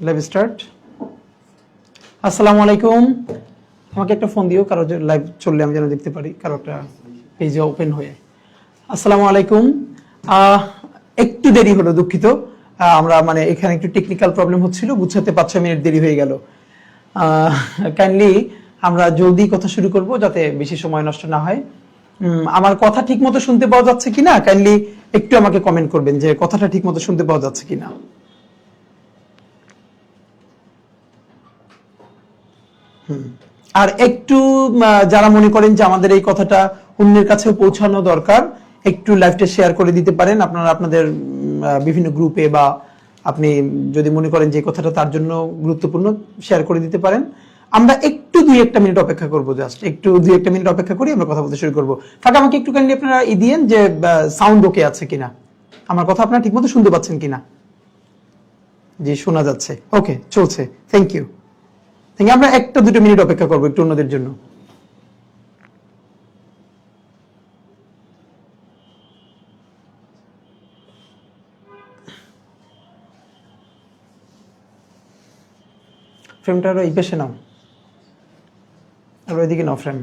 Live start. আসসালামু আলাইকুম। আমাকে একটা ফোন দিও, কারো লাইভ চললে আমি যেন দেখতে পারি, কারো একটা পেজে ওপেন হয়ে। আসসালামু আলাইকুম। একটু দেরি হলো, দুঃখিত। আমরা মানে এখানে একটু টেকনিক্যাল প্রবলেম হচ্ছিল, বুঝতে 5-6 মিনিট দেরি হয়ে গেল। কাইন্ডলি আমরা জলদি কথা শুরু করব, যাতে বেশি সময় নষ্ট না হয়। আমার কথা ঠিক মতো শুনতে পাওয়া যাচ্ছে কিনা কাইন্ডলি একটু আমাকে কমেন্ট করবেন যে কথাটা ঠিক মতো শুনতে পাওয়া যাচ্ছে কিনা। আর একটু যারা মনে করেন যে আমাদের এই কথাটা অন্যের কাছে পৌঁছানো দরকার, একটু লাইভটা শেয়ার করে দিতে পারেন আপনারা আপনাদের বিভিন্ন গ্রুপে, বা আপনি যদি মনে করেন যে কথাটা তার জন্য গুরুত্বপূর্ণ, শেয়ার করে দিতে পারেন। আমরা একটু 2-1 মিনিট অপেক্ষা করবো, জাস্ট একটু 2-1 মিনিট অপেক্ষা করি, আমরা কথা বলতে শুরু করবো। ফাঁকা আমাকে একটু কাইন্ডলি আপনারা দিয়েন যে সাউন্ড ওকে আছে কিনা, আমার কথা আপনারা ঠিকমতো শুনতে পাচ্ছেন কিনা। জি, শোনা যাচ্ছে, ওকে, চলছে, থ্যাংক ইউ। আমরা 1-2 মিনিট অপেক্ষা করবো একটু অন্যদের জন্য। ফ্রেমটা আরো এই পাশে নাও, আর ওইদিকে নাও ফ্রেম।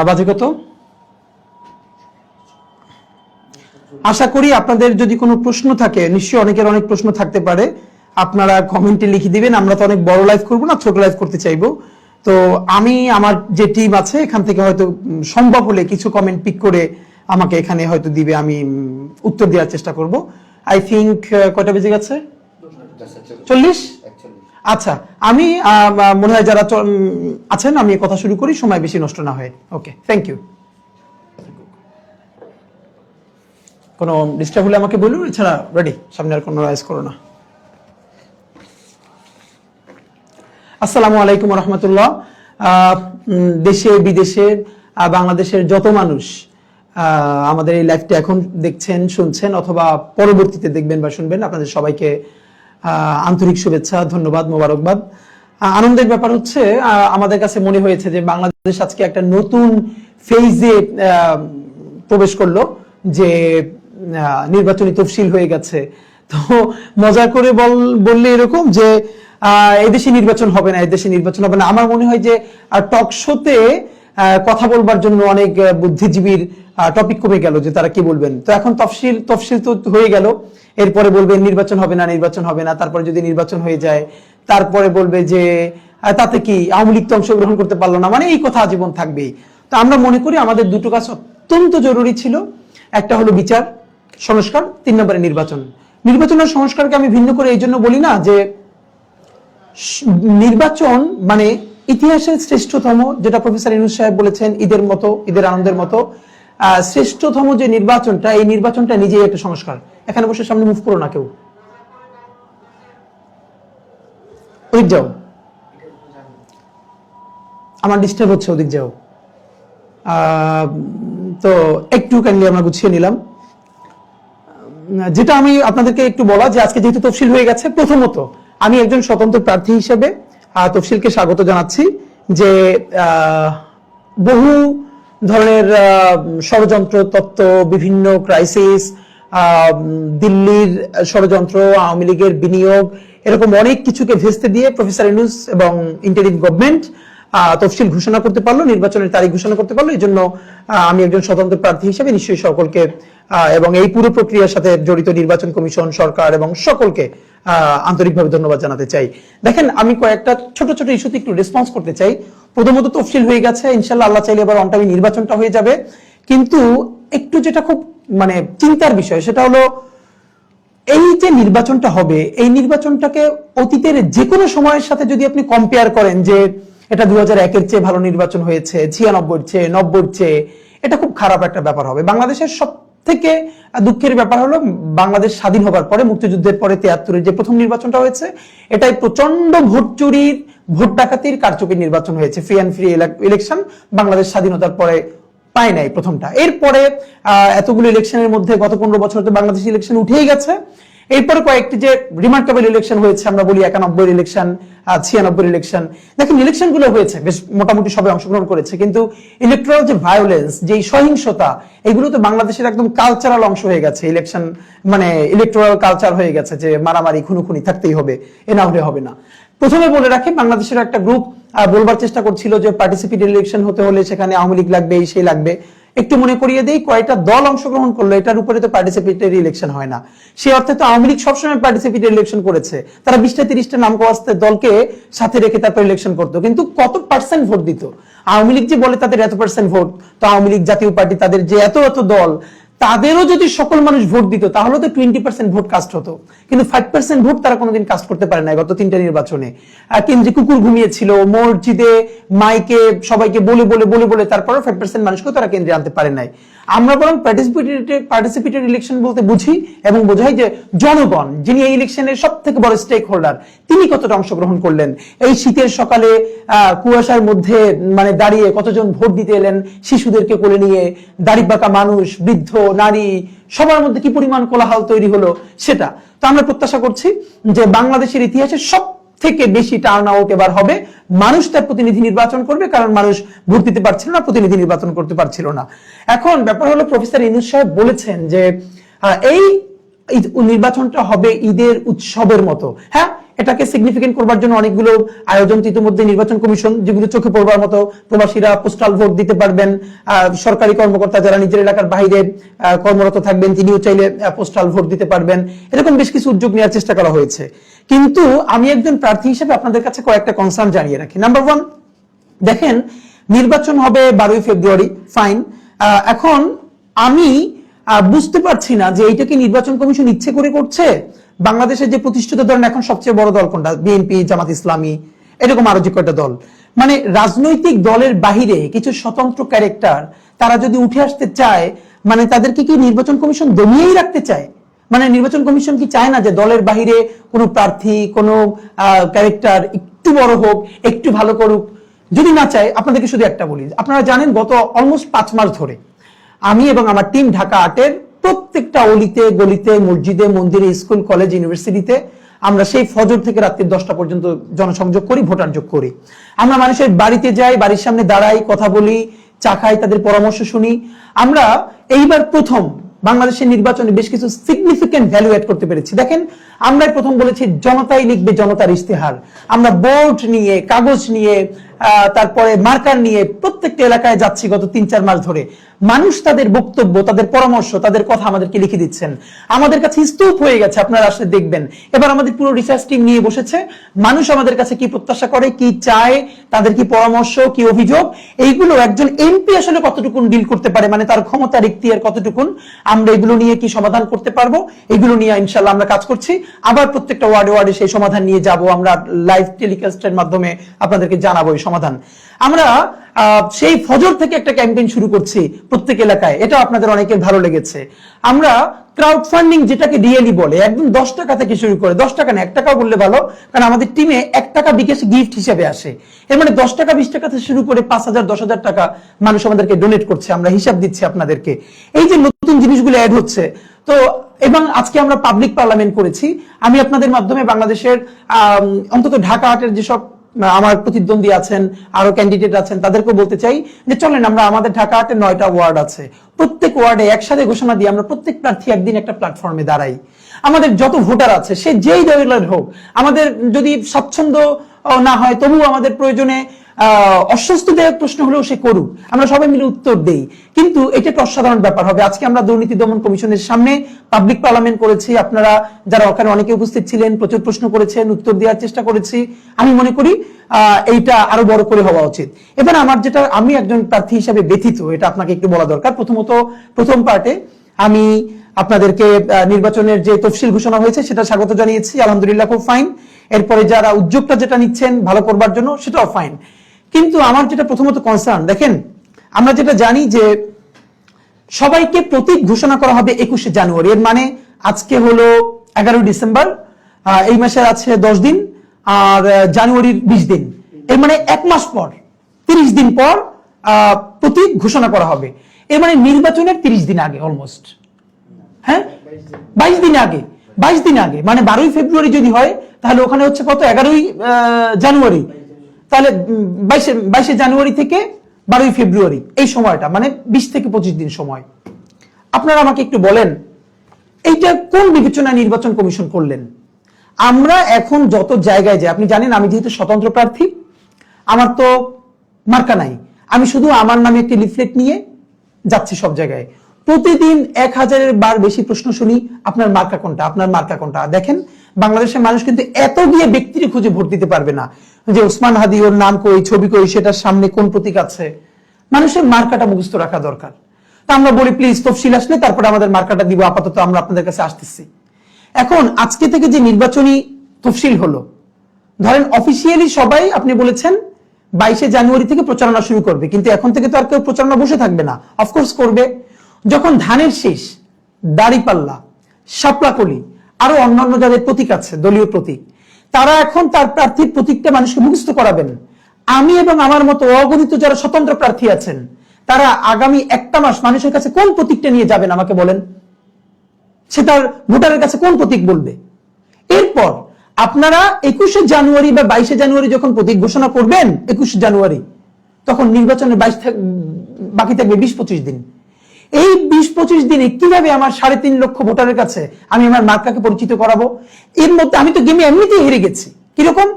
বাজে কত? আশা করি আপনাদের যদি কোনো প্রশ্ন থাকে, নিশ্চয়ই অনেকের অনেক প্রশ্ন থাকতে পারে, আপনারা কমেন্টে লিখে দিবেন। আমরা তো অনেক বড় লাইভ করবো না, ছোট লাইভ করতে চাইবো। তো আমি আমার যে টিম আছে এখান থেকে হয়তো সম্ভব হলে কিছু কমেন্ট পিক করে আমাকে এখানে হয়তো দিবে, আমি উত্তর দেওয়ার চেষ্টা করব। আই থিংক কয়টা বেজে গেছে? 40। আচ্ছা, আমি মনে হয় যারা আছেন, আমি কথা শুরু করি, সময় বেশি নষ্ট না হয়। ওকে, থ্যাংক ইউ। কোনো ডিস্টার্ব হলে আমাকে বলুন, এছাড়া রেডি, সামনে আর কোনো রাইজ করো না। আসসালামু আলাইকুম রহমতুল্লাহ। দেশে বিদেশে বাংলাদেশের যত মানুষ আমাদের এই লাইভটা এখন দেখছেন, শুনছেন, অথবা পরবর্তীতে দেখবেন বা শুনবেন, আপনাদের সবাইকে আন্তরিক শুভেচ্ছা, ধন্যবাদ, মোবারকবাদ। আনন্দের ব্যাপার হচ্ছে, আমাদের কাছে মনে হয়েছে যে বাংলাদেশ আজকে একটা নতুন ফেজে প্রবেশ করলো, যে নির্বাচনী তফসিল হয়ে গেছে। তো মজা করে বললে এরকম যে এদেশে নির্বাচন হবে না, এদেশে নির্বাচন হবে না। আমার মনে হয় যে টক শোতে কথা বলবার জন্য অনেক বুদ্ধিজীবীর টপিক কমে গেল, যে তারা কি বলবেন। তো এখন তফসিল তো হয়ে গেল, এরপরে বলবেন নির্বাচন হবে না, নির্বাচন হবে না। তারপরে যদি নির্বাচন হয়ে যায়, তারপরে বলবে যে তাতে কি আওয়ামী লীগ তো অংশগ্রহণ করতে পারলো না, মানে এই কথা আজীবন থাকবেই। তো আমরা মনে করি আমাদের দুটো কাজ অত্যন্ত জরুরি ছিল। একটা হলো বিচার সংস্কার, 3 নম্বরে নির্বাচন। নির্বাচনের সংস্কারকে আমি ভিন্ন করে এই জন্য বলি না যে নির্বাচন মানে ইতিহাসের শ্রেষ্ঠতম, যেটা প্রফেসর ইউনূস সাহেব বলেছেন, ঈদের মতো, ঈদের আনন্দের মতো শ্রেষ্ঠতম যে নির্বাচনটা, এই নির্বাচনটা নিজেই একটা সংস্কার। এখানে বসে সামনে মুভ করো না কেউ, ওদিক যাও, আমার ডিস্টার্ব হচ্ছে, ওদিক যাও। তো একটু কাইন্ডলি আমরা গুছিয়ে নিলাম। যেটা আমি আপনাদেরকে একটু বলা, যে আজকে যেহেতু তফসিল হয়ে গেছে, প্রথমত আমি একজন স্বতন্ত্র প্রার্থী হিসেবে তফসিলকে স্বাগত জানাচ্ছি। যে বহু ধরনের ষড়যন্ত্র তত্ত্ব, বিভিন্ন ক্রাইসিস, দিল্লির ষড়যন্ত্র, আওয়ামী লীগের বিনিয়োগ, এরকম অনেক কিছুকে ভেস্তে দিয়ে প্রফেসর ইউনূস এবং ইন্টারিম গভর্নমেন্ট তফসিল ঘোষণা করতে পারলো, নির্বাচনের তারিখ ঘোষণা করতে পারলো। এই জন্য আমি একজন স্বতন্ত্র প্রার্থী হিসেবে নিশ্চয়ই সকলকে এবং এই পুরো প্রক্রিয়ার সাথে জড়িত নির্বাচন কমিশন, সরকার এবং সকলকে আন্তরিকভাবে ধন্যবাদ জানাতে চাই। দেখেন, আমি কয়েকটা ছোট ছোট ইস্যুতে একটু রেসপন্স করতে চাই। প্রথমত, তফসিল হয়ে গেছে, ইনশাল্লাহ আল্লাহ চাইলে এবার অন টাইমে নির্বাচনটা হয়ে যাবে। কিন্তু একটু যেটা খুব মানে চিন্তার বিষয়, সেটা হলো এই যে নির্বাচনটা হবে, এই নির্বাচনটাকে অতীতের যে কোনো সময়ের সাথে যদি আপনি কম্পেয়ার করেন, যে এটা 2001-এর চেয়ে ভালো নির্বাচন হয়েছে, 96-র চেয়ে, 90-র চেয়ে, এটা খুব খারাপ একটা ব্যাপার হবে। বাংলাদেশের সব থেকে দুঃখের ব্যাপার হলো, বাংলাদেশ স্বাধীন হবার পরে, মুক্তিযুদ্ধের পরে 73-এর যে প্রথম নির্বাচনটা হয়েছে, এটাই প্রচন্ড ভোট চুরির ভোট ডাকাতির কারচুপির নির্বাচন হয়েছে, free and free election Bangladesh স্বাধীনতার পরে পায় নাই প্রথমটা। এরপরে এতগুলো ইলেকশনের মধ্যে গত 15 বছর তো বাংলাদেশ ইলেকশন উঠেই গেছে। এরপরে কয়েকটি যে রিমার্কেবল ইলেকশন হয়েছে, আমরা বলি 91 ইলেকশন, 96 ইলেকশন, দেখেন ইলেকশন গুলো হয়েছে বেশ মোটামুটি সবাই অংশগ্রহণ করেছে, কিন্তু ইলেকট্রাল যে ভায়োলেন্স, যে সহিংসতা, এগুলো তো বাংলাদেশের একদম কালচারাল অংশ হয়ে গেছে। ইলেকশন মানে ইলেকট্রাল কালচার হয়ে গেছে যে মারামারি খুনোখুনি থাকতেই হবে, এ না হলে হবে না। প্রথমে বলে রাখি, বাংলাদেশের একটা গ্রুপ বলবার চেষ্টা করছিল যে পার্টিসিপেটরি ইলেকশন হতে হলে সেখানে আওয়ামী লীগ লাগবে, এই সেই লাগবে। একটু মনে করিয়ে দেই, কয়টা দল অংশগ্রহণ করলো, এটার উপরে তো পার্টিসিপেটরি ইলেকশন হয় না। সে অর্থে তো আওয়ামী লীগ সবসময় পার্টিসিপেটরি ইলেকশন করেছে, তারা 20-30টা নাম করাস্তে দলকে সাথে রেখে তারপর ইলেকশন করতো, কিন্তু কত পার্সেন্ট ভোট দিত? আওয়ামী লীগ যে বলে তাদের এত পার্সেন্ট ভোট, তো আওয়ামী লীগ জাতীয় পার্টি তাদের যে এত এত দল, তাদেরও যদি সকল মানুষ ভোট দিত তাহলে তো 20% ভোট কাস্ট হতো, কিন্তু 5% ভোট তারা কোনোদিন কাস্ট করতে পারে না গত 3টা নির্বাচনে। কেন্দ্রে কুকুর ঘুমিয়েছিল, মসজিদে মাইকে সবাইকে বলে বলে বলে বলে তারপরও 5% মানুষকেও তারা কেন্দ্রে আনতে পারে নাই। আমরা বরং পার্টিসিপেটরি ইলেকশন বলতে বুঝি এবং বোঝাই যে জনগণ, যিনি এই ইলেকশনের সব থেকে বড় স্টেক হোল্ডার, তিনি কতটা অংশগ্রহণ করলেন। এই শীতের সকালে কুয়াশার মধ্যে মানে দাঁড়িয়ে কতজন ভোট দিতে এলেন, শিশুদেরকে কোলে নিয়ে, দাড়ি পাকা মানুষ, বৃদ্ধ, নারী, সবার মধ্যে কি পরিমাণ কোলাহল তৈরি হলো সেটা। তো আমরা প্রত্যাশা করছি যে বাংলাদেশের ইতিহাসে সব থেকে বেশি টার্ন আউট এবার হবে, মানুষ তার প্রতিনিধি নির্বাচন করবে, কারণ মানুষ ভোট দিতে পারছিল না, প্রতিনিধি নির্বাচন করতে পারছিল না। এখন ব্যাপার হলো, প্রফেসর ইউনূস সাহেব বলেছেন যে এই নির্বাচনটা হবে ঈদের উৎসবের মতো। হ্যাঁ, এটাকে সিগনিফিকেন্ট করবার জন্য অনেকগুলো আয়োজন ইতিমধ্যে নির্বাচন কমিশন, যেগুলো চোখে পড়বার মতো, প্রবাসীরা পোস্টাল ভোট দিতে পারবেন, সরকারি কর্মকর্তা যারা নিজের এলাকার বাইরে কর্মরত থাকবেন তিনিও চাইলে পোস্টাল ভোট দিতে পারবেন, এরকম বেশ কিছু উদ্যোগ নেওয়ার চেষ্টা করা হয়েছে। কিন্তু আমি একজন প্রার্থী হিসেবে আপনাদের কাছে কয়েকটা কনসার্ন জানিয়ে রাখি। নাম্বার 1, দেখেন নির্বাচন হবে 12ই ফেব্রুয়ারি, ফাইন। এখন আমি বুঝতে পারছি না যে এইটাকে নির্বাচন কমিশন ইচ্ছে করে করছে। বাংলাদেশের যে প্রতিষ্ঠিত দল, এখন সবচেয়ে বড় দল কোনটা? বিএনপি, জামাত ইসলামী, এরকম আরো যে কয়টা দল, মানে রাজনৈতিক দলের বাহিরে কিছু স্বতন্ত্র ক্যারেক্টার, তারা যদি উঠে আসতে চায়, মানে তাদেরকে কি নির্বাচন কমিশন দমিয়েই রাখতে চায়? মানে নির্বাচন কমিশন কি চায় না যে দলের বাহিরে কোনো প্রার্থী, কোনো ক্যারেক্টার একটু বড় হোক, একটু ভালো করুক? যদি না চায়, আপনাদেরকে শুধু একটা বলি, আপনারা জানেন গত অলমোস্ট 5 মাস ধরে আমি এবং আমার টিম ঢাকা 8-এর প্রত্যেকটা অলিতে গলিতে, মসজিদে, মন্দিরে, স্কুল, কলেজ, ইউনিভার্সিটিতে আমরা সেই ফজর থেকে রাত্রি 10টা পর্যন্ত জনসংযোগ করি, ভোটার যোগ করি। আমরা মানুষের বাড়িতে যাই, বাড়ির সামনে দাঁড়াই, কথা বলি, চা খাই, তাদের পরামর্শ শুনি। আমরা এইবার প্রথম বাংলাদেশের নির্বাচনে বেশ কিছু সিগনিফিকেন্ট ভ্যালু অ্যাড করতে পেরেছি। দেখেন, আমরা প্রথম বলেছি জনতাই লিখবে জনতার ইশতেহার। আমরা বোর্ড নিয়ে, কাগজ নিয়ে, তারপরে মার্কার নিয়ে প্রত্যেকটা এলাকায় যাচ্ছি গত 3-4 মাস ধরে। মানুষ তাদের বক্তব্য, তাদের পরামর্শ, তাদের কথা আমাদেরকে লিখে দিচ্ছেন। আমাদের কাছে স্তূপ হয়ে গেছে, আপনারা আসলে দেখবেন। এবার আমাদের পুরো রিসার্চ টিম নিয়ে বসেছে। মানুষ আমাদের কাছে কি প্রত্যাশা করে, কি চায়, তাদের কি পরামর্শ, কি অভিযোগ, এইগুলো একজন এমপি আসলে কতটুকুন ডিল করতে পারে, মানে তার ক্ষমতা, ইখতিয়ার কতটুকুন, আমরা এগুলো নিয়ে কি সমাধান করতে পারবো, এগুলো নিয়ে ইনশাআল্লাহ আমরা কাজ করছি। আবার প্রত্যেকটা ওয়ার্ডে ওয়ার্ডে সেই সমাধান নিয়ে যাব, আমরা লাইভ টেলিকাস্টের মাধ্যমে আপনাদেরকে জানাবো এই সমাধান। আমরা সেই ফজর থেকে একটা ক্যাম্পেইন শুরু করছি প্রত্যেক এলাকায়, এটা আপনাদের অনেকের ভালো লেগেছে। আমরা ক্রাউড ফান্ডিং, যেটাকে রিয়েলি বলে, একদম 10 টাকা থেকে শুরু করে, 10 টাকা না, 1 টাকাও বললে ভালো, কারণ আমাদের টিমে 1 টাকা বিকাশ গিফট হিসেবে আসে। এর মানে 10 টাকা 20 টাকা থেকে শুরু করে 5,000 10,000 টাকা মানুষ আমাদেরকে ডোনেট করছে, আমরা হিসাব দিচ্ছি আপনাদেরকে। এই যে নতুন জিনিসগুলো অ্যাড হচ্ছে, তো এবং আজকে আমরা পাবলিক পার্লামেন্ট করেছি। আমি আপনাদের মাধ্যমে বাংলাদেশের অন্তত ঢাকা 8-এর যেসব আমার প্রতিদ্বন্দ্বী আছেন, আরো ক্যান্ডিডেট আছেন, তাদেরকেও বলতে চাই যে চলেন আমরা, আমাদের ঢাকা 8-এ 9টা ওয়ার্ড আছে, প্রত্যেক ওয়ার্ডে একসাথে ঘোষণা দিয়ে আমরা প্রত্যেক প্রার্থী একদিন একটা প্ল্যাটফর্মে দাঁড়াই। আমাদের যত ভোটার আছে, সে যেই দলের হোক, আমাদের যদি স্বচ্ছন্দ না হয় তবুও আমাদের প্রয়োজনে অস্বস্তিদায়ক প্রশ্ন হলেও সে করুক, আমরা সবাই মিলে উত্তর দেই। কিন্তু এটা একটা অসাধারণ ব্যাপার হবে। আজকে আমরা দুর্নীতি দমন কমিশনের সামনে পাবলিক পার্লামেন্ট করেছি, আপনারা যারা ওখানে অনেকে উপস্থিত ছিলেন, প্রচুর প্রশ্ন করেছেন, উত্তর দেওয়ার চেষ্টা করেছি। আমি মনে করি এইটা আরো বড় করে হওয়া উচিত। এবার আমার যেটা, আমি একজন প্রার্থী হিসেবে ব্যথিত, এটা আপনাকে একটু বলা দরকার। প্রথমত, প্রথম পার্টে আমি আপনাদেরকে নির্বাচনের যে তফসিল ঘোষণা হয়েছে সেটা স্বাগত জানিয়েছি, আলহামদুলিল্লাহ, খুব ফাইন। এরপরে যারা উদ্যোগটা যেটা নিচ্ছেন ভালো করবার জন্য, সেটাও ফাইন। কিন্তু আমার যেটা প্রথমত কনসার্ন, দেখেন আমরা যেটা জানি যে সবাইকে প্রতীক ঘোষণা করা হবে 21শে জানুয়ারি। এর মানে আজকে হলো 11 ডিসেম্বর, এই মাসের আছে 10 দিন, আর জানুয়ারির 20 দিন, এর মানে 1 মাস পর 30 দিন পর প্রতীক ঘোষণা করা হবে। এর মানে নির্বাচনের 30 দিন আগে, অলমোস্ট, হ্যাঁ 22 দিন আগে, 22 দিন আগে, মানে 12ই ফেব্রুয়ারি যদি হয় তাহলে ওখানে হচ্ছে কত, 11ই জানুয়ারি, তাহলে 22শে জানুয়ারি থেকে 12ই ফেব্রুয়ারি, এই সময়টা মানে 20 থেকে 25 দিন সময়। আপনারা আমাকে একটু বলেন, এইটা কোন বিবেচনায় নির্বাচন কমিশন করলেন? আমরা এখন যত জায়গায় যাই, আপনি জানেন আমি যেহেতু স্বতন্ত্র প্রার্থী, আমার তো মার্কা নাই, আমি শুধু আমার নামে একটি লিফলেট নিয়ে যাচ্ছি সব জায়গায়। প্রতিদিন 1000-এর বার বেশি প্রশ্ন শুনি, আপনার মার্কা কোনটা, আপনার মার্কা কোনটা। দেখেন বাংলাদেশের মানুষ কিন্তু এত গিয়ে ব্যক্তির খুঁজে ভোট দিতে পারবে না, যে ওসমান হাদি ওর নাম কই, ছবি কই, সেটার সামনে কোন প্রতীক আছে। মানুষের মার্কাটা মুখস্থ রাখা দরকার। তা আমরা বলি প্লিজ তফসিল আসলে তারপরে আমাদের মার্কাটা দিব, আপাতত আমরা আপনাদের কাছে আসতেছি। এখন আজকে থেকে যে নির্বাচনী তফসিল হলো, ধরেন অফিসিয়ালি সবাই আপনি বলেছেন 22শে জানুয়ারি থেকে প্রচারণা শুরু করবে, কিন্তু এখন থেকে তো আর কেউ প্রচারণা বসে থাকবে না, অফকোর্স করবে। যখন ধানের শীষ, দাড়িপাল্লা, শাপলাকলি, আরো অন্যান্য যাদের প্রতীক আছে দলীয় প্রতীক, তারা এখন তার প্রার্থীর প্রতীকটা মানুষকে মুখস্থ করাবেন। আমি এবং আমার মতো অগণিত যারা স্বতন্ত্র প্রার্থী আছেন, তারা আগামী 1টা মাস মানুষের কাছে কোন প্রতীকটা নিয়ে যাবেন আমাকে বলেন, সে তার ভোটারের কাছে কোন প্রতীক বলবে? এরপর আপনারা 21শে জানুয়ারি বা 22শে জানুয়ারি যখন প্রতীক ঘোষণা করবেন, 21 জানুয়ারি, তখন নির্বাচনের বাকি থাকবে 20-25 দিন। এই 20-25 দিনে কিভাবে আমার 3.5 লক্ষ ভোটারের কাছে আমি আমার মার্কাকে পরিচিত করাবো? এর মধ্যে আমি তো গেমে এমনিতেই হেরে গেছি। কিরকম?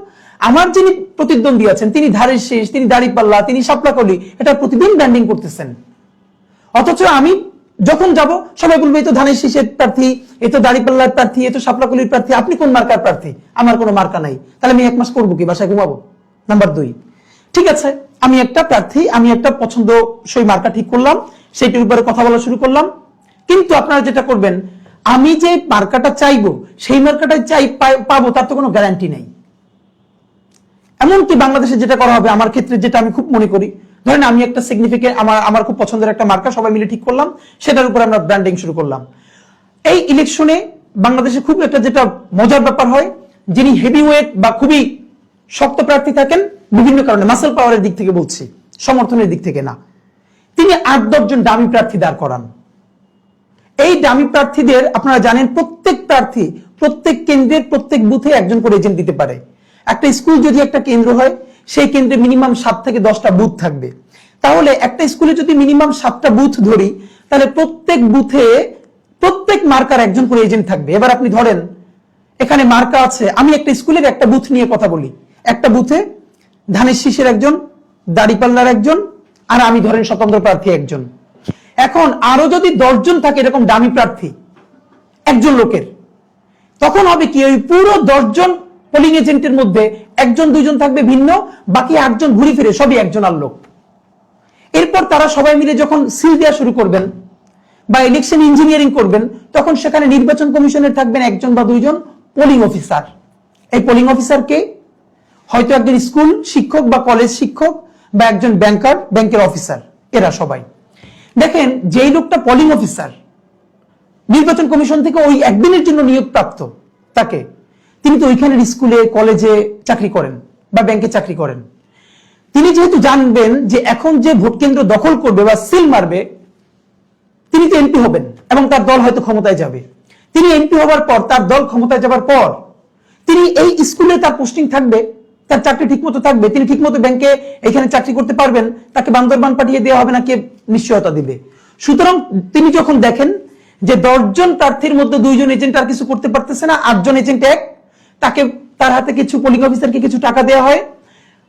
আমার যিনি প্রতিদ্বন্দ্বী আছেন, তিনি ধারের শীষ, তিনি দাড়িপাল্লা, তিনি শাপলাকলি, এটা প্রতিদিন ব্র্যান্ডিং করতেছেন। অথচ আমি যখন যাব সবাই বলবে এই তো ধানের শীষের প্রার্থী, এই তো দাড়িপাল্লার প্রার্থী, এই তো শাপলাকলির প্রার্থী, আপনি কোন মার্কার প্রার্থী? আমার কোনো মার্কা নাই, তাহলে আমি 1 মাস করবো কি, বাসায় ঘুমাবো? নাম্বার 2, ঠিক আছে, আমি একটা প্রার্থী, আমি একটা পছন্দসই মার্কা ঠিক করলাম, সেইটির উপরে কথা বলা শুরু করলাম। কিন্তু আপনারা যেটা করবেন, আমি যে মার্কাটা চাইবো সেই মার্কাটাই পাবো তার তো কোনো গ্যারান্টি নেই। এমনকি বাংলাদেশে যেটা করা হবে, আমার ক্ষেত্রে যেটা আমি খুব মনে করি, ধরেন আমি একটা সিগনিফিকেন্ট, আমার খুব পছন্দের একটা মার্কা সবাই মিলে ঠিক করলাম, সেটার উপর আমরা ব্র্যান্ডিং শুরু করলাম। এই ইলেকশনে বাংলাদেশে খুব একটা যেটা মজার ব্যাপার হয়, যিনি হেভিওয়েট বা খুবই শক্ত প্রার্থী থাকেন, বিভিন্ন কারণে, মাসেল পাওয়ারের দিক থেকে বলছি, সমর্থনের দিক থেকে না, তিনি 8-10 জন ডামি প্রার্থী দাঁড় করান। এই ডামি প্রার্থীদের আপনারা জানেন, প্রত্যেক প্রার্থী প্রত্যেক কেন্দ্রের প্রত্যেক বুথে একজন করে এজেন্ট দিতে পারে। একটা স্কুল যদি একটা কেন্দ্র হয়, সেই কেন্দ্রে মিনিমাম 7 থেকে 10টা বুথ থাকবে। তাহলে একটা স্কুলে যদি মিনিমাম 7টা বুথ ধরি, তাহলে প্রত্যেক বুথে প্রত্যেক মার্কার একজন করে এজেন্ট থাকবে। এবার আপনি ধরেন এখানে মার্কা আছে, আমি একটা স্কুলের একটা বুথ নিয়ে কথা বলি, একটা বুথে ধানের শীষের একজন, দাড়িপাল্লার একজন, আর আমি ধরেন স্বতন্ত্র প্রার্থী একজন। এখন আরো যদি 10 জন থাকে এরকম দামি প্রার্থী একজন লোকের, তখন হবে কি, ওই পুরো 10 জন পোলিং এজেন্টের মধ্যে 1-2 জন থাকবে ভিন্ন, বাকি 8 জন ঘুরে ফিরে সবই একজন আর লোক। এরপর তারা সবাই মিলে যখন সিল দেওয়া শুরু করবেন বা ইলেকশন ইঞ্জিনিয়ারিং করবেন, তখন সেখানে নির্বাচন কমিশনের থাকবেন 1 বা 2 জন পোলিং অফিসার। এই পোলিং অফিসারকে হয়তো একজন স্কুল শিক্ষক বা কলেজ শিক্ষক বা একজন ব্যাংকের অফিসার, এরা সবাই। দেখেন যেই লোকটা পোলিং অফিসার নির্বাচন কমিশন থেকে ওই একদিনের জন্য নিয়োগ প্রাপ্ত, তাকে, তিনি তো ওইখানের স্কুলে কলেজে চাকরি করেন বা ব্যাংকে চাকরি করেন। তিনি যেহেতু জানবেন যে এখন যে ভোট কেন্দ্র দখল করবে বা সিল মারবে, তিনি তো এমপি হবেন এবং তার দল হয়তো ক্ষমতায় যাবে। তিনি এমপি হবার পর, তার দল ক্ষমতায় যাবার পর, তিনি এই স্কুলে তার পোস্টিং থাকবে, তার চাকরি ঠিকমতো থাকবে, তিনি ঠিকমতো ব্যাংকে এখানে চাকরি করতে পারবেন, তাকে বান্দরবান পাঠিয়ে দেওয়া হবে না, কে নিশ্চয়তা দিবে? সুতরাং তিনি যখন দেখেন যে 10 জন প্রার্থীর মধ্যে 2 জন এজেন্ট আর কিছু করতে পারতেছে না, 8 জন এজেন্ট তাকে, তার হাতে কিছু পোলিং অফিসারকে কিছু টাকা দেওয়া হয়,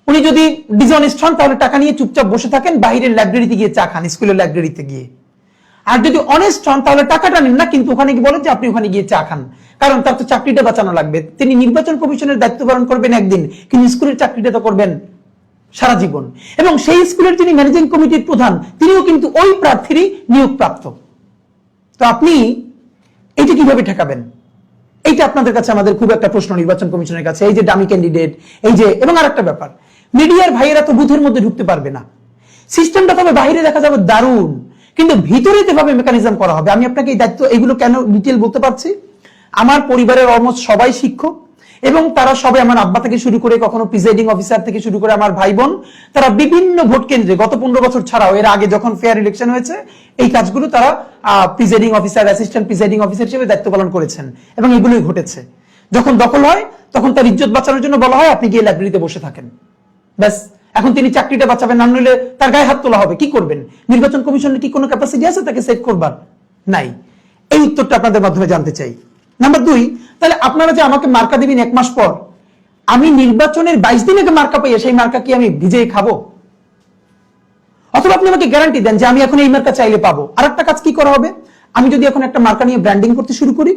উনি যদি ডিসঅনেস্ট হন তাহলে টাকা নিয়ে চুপচাপ বসে থাকেন, বাইরের লাইব্রেরিতে গিয়ে চা খান, স্কুলের লাইব্রেরিতে গিয়ে। আর যদি অনেস্ট হন তাহলে টাকাটা নেন না, কিন্তু ওখানে গিয়ে বলেন যে আপনি ওখানে গিয়ে চা খান, কারণ তার তো চাকরিটা বাঁচানো লাগবে। তিনি নির্বাচন কমিশনের দায়িত্ব পালন করবেন একদিন, কিন্তু স্কুলের চাকরিটা তো করবেন সারা জীবন। এবং সেই স্কুলের যিনি ম্যানেজিং কমিটির প্রধান, তিনিও কিন্তু ওই প্রার্থীরই নিয়োগ প্রাপ্ত। তো আপনি এইটা কিভাবে ঠেকাবেন? এইটা আপনাদের কাছে আমাদের খুব একটা প্রশ্ন নির্বাচন কমিশনের কাছে, এই যে ডামি ক্যান্ডিডেট, এই যে, এবং আরেকটা ব্যাপার, মিডিয়ার ভাইয়েরা তো বুথের মধ্যে ঢুকতে পারবে না। সিস্টেমটা তবে বাইরে দেখা যাবে দারুণ, কিন্তু ভিতরে যেভাবে মেকানিজম করা হবে, আমি আপনাকে এই দায়িত্ব, এগুলো কেন ডিটেল বলতে পারছি, আমার পরিবারের অলমোস্ট সবাই শিক্ষক এবং তারা সবাই আমার আব্বা থেকে শুরু করে কখনো প্রিসাইডিং অফিসার থেকে শুরু করে আমার ভাই বোন, তারা বিভিন্ন ভোট কেন্দ্রে গত 15 বছর ছাড়াও এর আগে যখন ফেয়ার ইলেকশন হয়েছে এই কাজগুলো তারা presiding officer, assistant presiding officer হিসেবে দায়িত্ব পালন করেছেন এবং এগুলোই ঘটেছে। যখন দখল হয় তখন তার ইজ্জত বাঁচানোর জন্য বলা হয় আপনি গিয়ে লাইব্রেরিতে বসে থাকেন, ব্যাস। এখন তিনি চাকরিটা বাঁচাবেন, না নইলে তার গায়ে হাত তোলা হবে, কি করবেন? নির্বাচন কমিশনের কি কোনো ক্যাপাসিটি আছে তাকে সেভ করবার? নাই। এই উত্তরটা আপনাদের মাধ্যমে জানতে চাই। নাম্বার 2, তাহলে আপনারা যে আমাকে মার্কা দিবেন 1 মাস পর, আমি নির্বাচনের 22 দিন আগে মার্কা পাইয়া সেই মার্কা কি আমি ভিজে খাবো? অথবা আপনি আমাকে গ্যারান্টি দেন যে আমি এখন এই মার্কা চাইলে পাবো। আর একটা কাজ কি করা হবে, আমি যদি এখন একটা মার্কা নিয়ে ব্র্যান্ডিং করতে শুরু করি,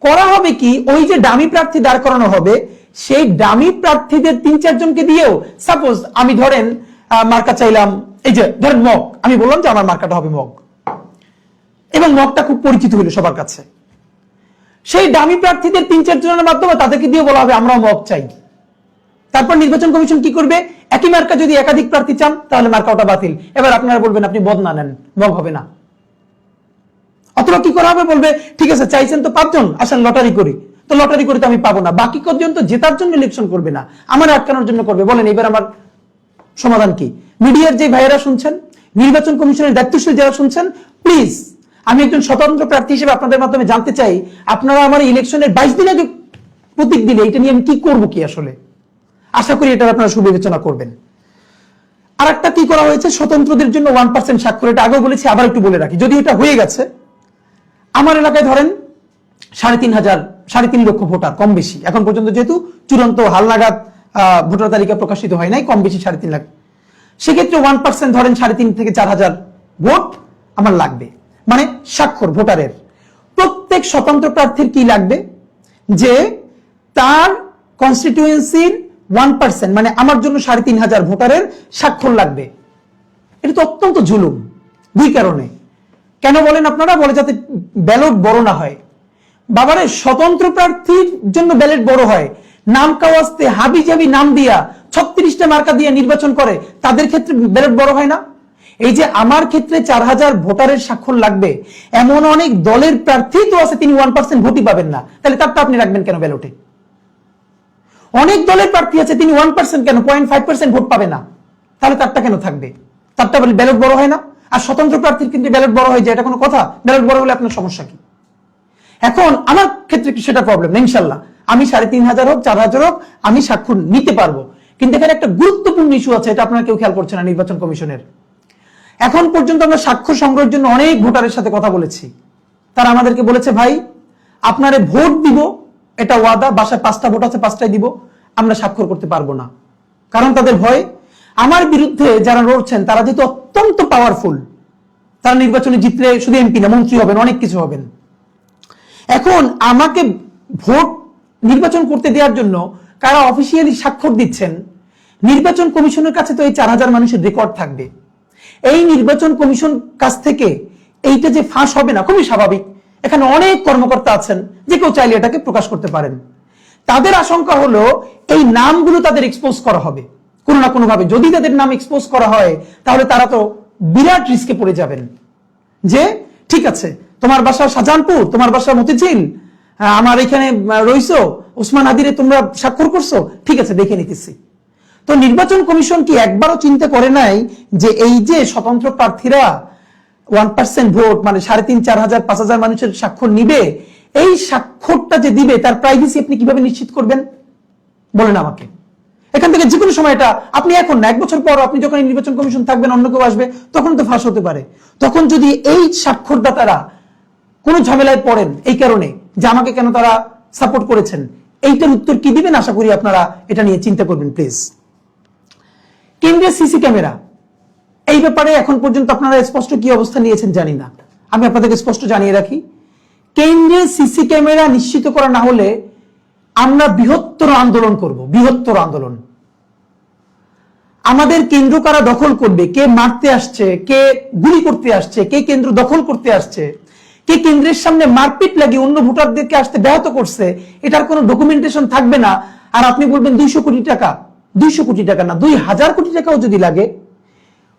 করা হবে কি, ওই যে ডামি প্রার্থী দাঁড় করানো হবে সেই ডামি প্রার্থীদের 3-4 জনকে দিয়েও, সাপোজ আমি ধরেন মার্কা চাইলাম, এই যে ধরেন মগ, আমি বললাম যে আমার মার্কাটা হবে মগ, এবং মগটা খুব পরিচিত হলো সবার কাছে। সেই ডামি প্রার্থীদের 3-4 জনের মাধ্যমে তাদেরকে দিয়ে বলা হবে আমরাও মগ চাই। তারপর নির্বাচন কমিশন কি করবে, একই মার্কা যদি একাধিক প্রার্থী চান তাহলে মার্কা ওটা বাতিল। এবার আপনারা বলবেন আপনি বদনা নেন, মগ হবে না। অথবা কি করা হবে, বলবে ঠিক আছে চাইছেন তো 5 জন, আসেন লটারি করি। তো লটারি করে তো আমি পাবো না, বাকি কজন তো জেতার জন্য ইলেকশন করবে না, আমার আটকানোর জন্য করবে। বলেন এবার আমার সমাধান কি? মিডিয়ার যে ভাইয়েরা শুনছেন, নির্বাচন কমিশনের দায়িত্বশীল যারা শুনছেন, প্লিজ আমি একজন স্বতন্ত্র প্রার্থী হিসেবে আপনাদের মাধ্যমে জানতে চাই, আপনারা আমার ইলেকশনের 22 দিন আগে প্রতীক দিলে এটা নিয়ে আমি কি করবো কি আসলে? আশা করি এটা আপনারা সুবিবেচনা করবেন। আর একটা কি করা হয়েছে, স্বতন্ত্রদের জন্য 1% স্বাক্ষর, এটা আগেও বলেছি আবার একটু বলে রাখি, যদি এটা হয়ে গেছে। আমার এলাকায় ধরেন 3.5 লক্ষ ভোটার, কম বেশি এখন পর্যন্ত, যেহেতু চূড়ান্ত হালনাগাদ ভোটার তালিকা প্রকাশিত হয় নাই, কম বেশি 3.5 লাখ। সেক্ষেত্রে 1% ধরেন 3.5 থেকে 4,000 ভোট আমার লাগবে, মানে স্বাক্ষর ভোটারের। প্রত্যেক স্বতন্ত্র প্রার্থীর কি লাগবে, যে তার কনস্টিটিউয়েন্সির 1%, মানে আমার জন্য 3,500 ভোটারের স্বাক্ষর লাগবে। এটা তো অত্যন্ত জুলুম, 2 কারণে। কেন বলেন আপনারা? বলে যাতে ব্যালট বড় না হয়। বাবারে, স্বতন্ত্র প্রার্থীর জন্য ব্যালট বড় হয়, নাম কাওয়াজতে হাবি জাবি নাম দিয়া 36টা মার্কা দিয়ে নির্বাচন করে, তাদের ক্ষেত্রে ব্যালট বড় হয় না? এই যে আমার ক্ষেত্রে 4,000 ভোটারের স্বাক্ষর লাগবে, এমন অনেক দলের প্রার্থী তো আছে তিনি 1% ভোটই পাবেন না, তাহলে তারটা আপনি রাখবেন কেন ব্যালটে? অনেক দলের প্রার্থী আছে তিনি 1% কেন 0.5% ভোট পাবে না, তাহলে তারটা কেন থাকবে? তারটা ব্যালট বড় হয় না? আর স্বতন্ত্র প্রার্থীর কিন্তু ব্যালট বড় হয় যায়, এটা কোনো কথা? ব্যালট বড় হলে আপনার সমস্যা কি? এখন আমার ক্ষেত্রে কি সেটা প্রবলেম না, ইনশাল্লাহ আমি 3,500 হোক 4,000 হোক আমি স্বাক্ষর নিতে পারবো। কিন্তু এখানে একটা গুরুত্বপূর্ণ ইস্যু আছে, এটা আপনারা কেউ খেয়াল করছেন না নির্বাচন কমিশনের। এখন পর্যন্ত আমরা স্বাক্ষর সংগ্রহের জন্য অনেক ভোটারের সাথে কথা বলেছি, তারা আমাদেরকে বলেছে ভাই আপনারে ভোট দিব, এটা ওয়াদা, বাসায় 5টা ভোট আছে 5টাই দিব, আমরা স্বাক্ষর করতে পারবো না। কারণ তাদের ভয়, আমার বিরুদ্ধে যারা লড়ছেন তারা যেহেতু অত্যন্ত পাওয়ারফুল, তারা নির্বাচনে জিতলে শুধু এমপি না মন্ত্রী হবেন, অনেক কিছু হবেন। এখন আমাকে ভোট নির্বাচন করতে দেওয়ার জন্য কারা অফিসিয়ালি স্বাক্ষর দিচ্ছেন, নির্বাচন কমিশনের কাছে তো এই 4,000 মানুষের রেকর্ড থাকবে। এই নির্বাচন কমিশন কাছ থেকে এইটা যে ফাঁস হবে না খুবই স্বাভাবিক, এখানে অনেক কর্মকর্তা আছেন যে কেউ চাইলে এটাকে প্রকাশ করতে পারেন। তাদের আশঙ্কা হলো এই নামগুলো তাদের এক্সপোজ করা হবে কোনো না কোনো ভাবে। যদি তাদের নাম এক্সপোজ করা হয় তাহলে তারা তো বিরাট রিস্কে পড়ে যাবেন, যে ঠিক আছে তোমার বাসা শাহজাহানপুর, তোমার বাসা মতিঝিল, আমার এখানে রইছো ওসমান আদিরে তোমরা স্বাক্ষর করছো, ঠিক আছে দেখে নিতেছি। তো নির্বাচন কমিশন কি একবারও চিন্তা করে নাই যে এই যে স্বতন্ত্র প্রার্থীরা 1% ভোট, মানে 3,500, 4,000, 5,000 মানুষের স্বাক্ষর নিবে, এই স্বাক্ষরটা যে দিবে তার প্রাইভেসি আপনি কিভাবে নিশ্চিত করবেন বলেন আমাকে? এখান থেকে যে কোনো সময়, এটা আপনি এখন না 1 বছর পর আপনি যখন নির্বাচন কমিশন থাকবেন, অন্য কেউ আসবে, তখন তো ফাঁস হতে পারে। তখন যদি এই স্বাক্ষরদাতারা কোনো ঝামেলায় পড়েন এই কারণে যে আমাকে কেন তারা সাপোর্ট করেছেন, এইটার উত্তর কি দিবেন? আশা করি আপনারা এটা নিয়ে চিন্তা করবেন প্লিজ। কেন্দ্রীয় সিসি ক্যামেরা, এই ব্যাপারে এখন পর্যন্ত আপনারা স্পষ্ট কি অবস্থা নিয়েছেন জানি না, আমি আপনাদেরকে স্পষ্ট জানিয়ে রাখি, কেন্দ্রীয় সিসি ক্যামেরা নিশ্চিত করা না হলে আমরা বৃহত্তর আন্দোলন করব, বৃহত্তর আন্দোলন। আমাদের কেন্দ্র কারা দখল করবে, কে মারতে আসছে, কে গুলি করতে আসছে, কে কেন্দ্র দখল করতে আসছে, কে কেন্দ্রের সামনে মারপিট লাগিয়ে অন্য ভোটারদেরকে আসতে ব্যাহত করছে, এটার কোনো ডকুমেন্টেশন থাকবে না। আর আপনি বলবেন 200 কোটি টাকা, 200 কোটি টাকা না 2,000 কোটি টাকাও যদি লাগে,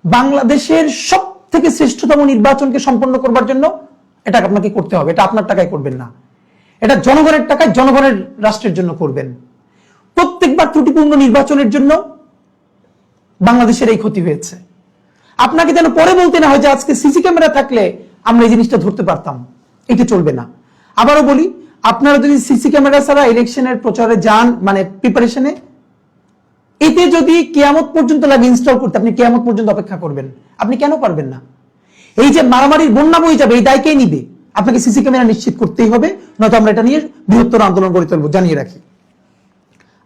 বাংলাদেশের সব থেকে শ্রেষ্ঠতম নির্বাচনকে সম্পন্ন করবার জন্য এটা আপনাকে করতে হবে, এটা আপনার টাকায় করবেন না। এটা জনগণের টাকায় জনগণের রাষ্ট্রের জন্য করবেন। প্রত্যেকবার ত্রুটিপূর্ণ নির্বাচনের জন্য বাংলাদেশের এই ক্ষতি হয়েছে। আপনাকে যেন পরে বলতে না হয় যে আজকে সিসি ক্যামেরা থাকলে আমরা এই জিনিসটা ধরতে পারতাম, এটা চলবে না। আবারও বলি, আপনারা যদি সিসি ক্যামেরা ছাড়া ইলেকশনের প্রচারে যান, মানে প্রিপারেশনে, এতে যদি কিয়ামত পর্যন্ত লাগে ইনস্টল করতে, আপনি কিয়ামত পর্যন্ত অপেক্ষা করবেন? আপনি কেন পারবেন না? এই যে মারামারির বন্যা বয়ে যাবে, এই দায় কে নিবে? আপনাকে সিসি ক্যামেরা নিশ্চিত করতেই হবে, নয়তো আমরা এটা নিয়ে বৃহত্তর আন্দোলন গড়ে তুলবো, জানিয়ে রাখি।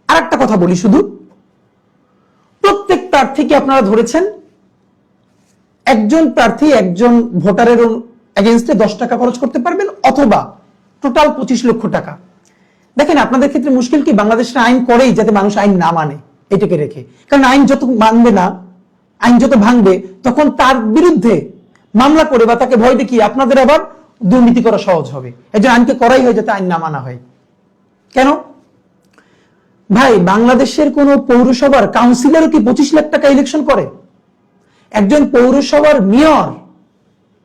আর একটা কথা বলি, শুধু প্রত্যেক প্রার্থীকে আপনারা ধরেছেন, একজন প্রার্থী একজন ভোটারের এগেইনস্টে 10 টাকা খরচ করতে পারবেন, অথবা টোটাল 25 লক্ষ টাকা। দেখেন, আপনাদের ক্ষেত্রে মুশকিল কি, বাংলাদেশের আইন করেই যাতে মানুষ আইন না মানে, এটাকে রেখে। কারণ আইন যত মানবে না, আইন যত ভাঙবে, তখন তার বিরুদ্ধে মামলা করে বা তাকে ভয় দেখিয়ে আপনাদের আবার দুর্নীতি করা সহজ হবে। একজন আইনকে করাই হয় যাতে আইন না মানা হয়। কেন ভাই, বাংলাদেশের কোন পৌরসভার কাউন্সিলরও কি 25 লাখ টাকা ইলেকশন করে? একজন পৌরসভার মেয়র,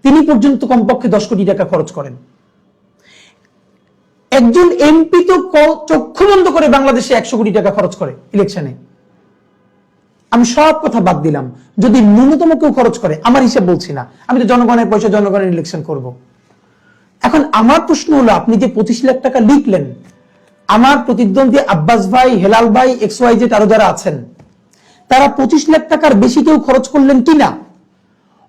তিনি পর্যন্ত কমপক্ষে 10 কোটি টাকা খরচ করেন। একজন এমপি তো চক্ষু বন্ধ করে বাংলাদেশে 100 কোটি টাকা খরচ করে ইলেকশনে। আমি সব কথা বাদ দিলাম, যদি ন্যূনতম কেউ খরচ করে, আমার হিসাব বলছি না, আমি তো জনগণের পয়সা জনগণের ইলেকশন করব। এখন আমার প্রশ্ন হলো, আপনি যে 25 লাখ টাকা লিখলেন, আমার প্রতিদ্বন্দ্বী আব্বাস ভাই, হেলাল ভাই, XYZ আরো যারা আছেন, তারা 25 লাখ টাকার বেশি কেউ খরচ করলেন কিনা,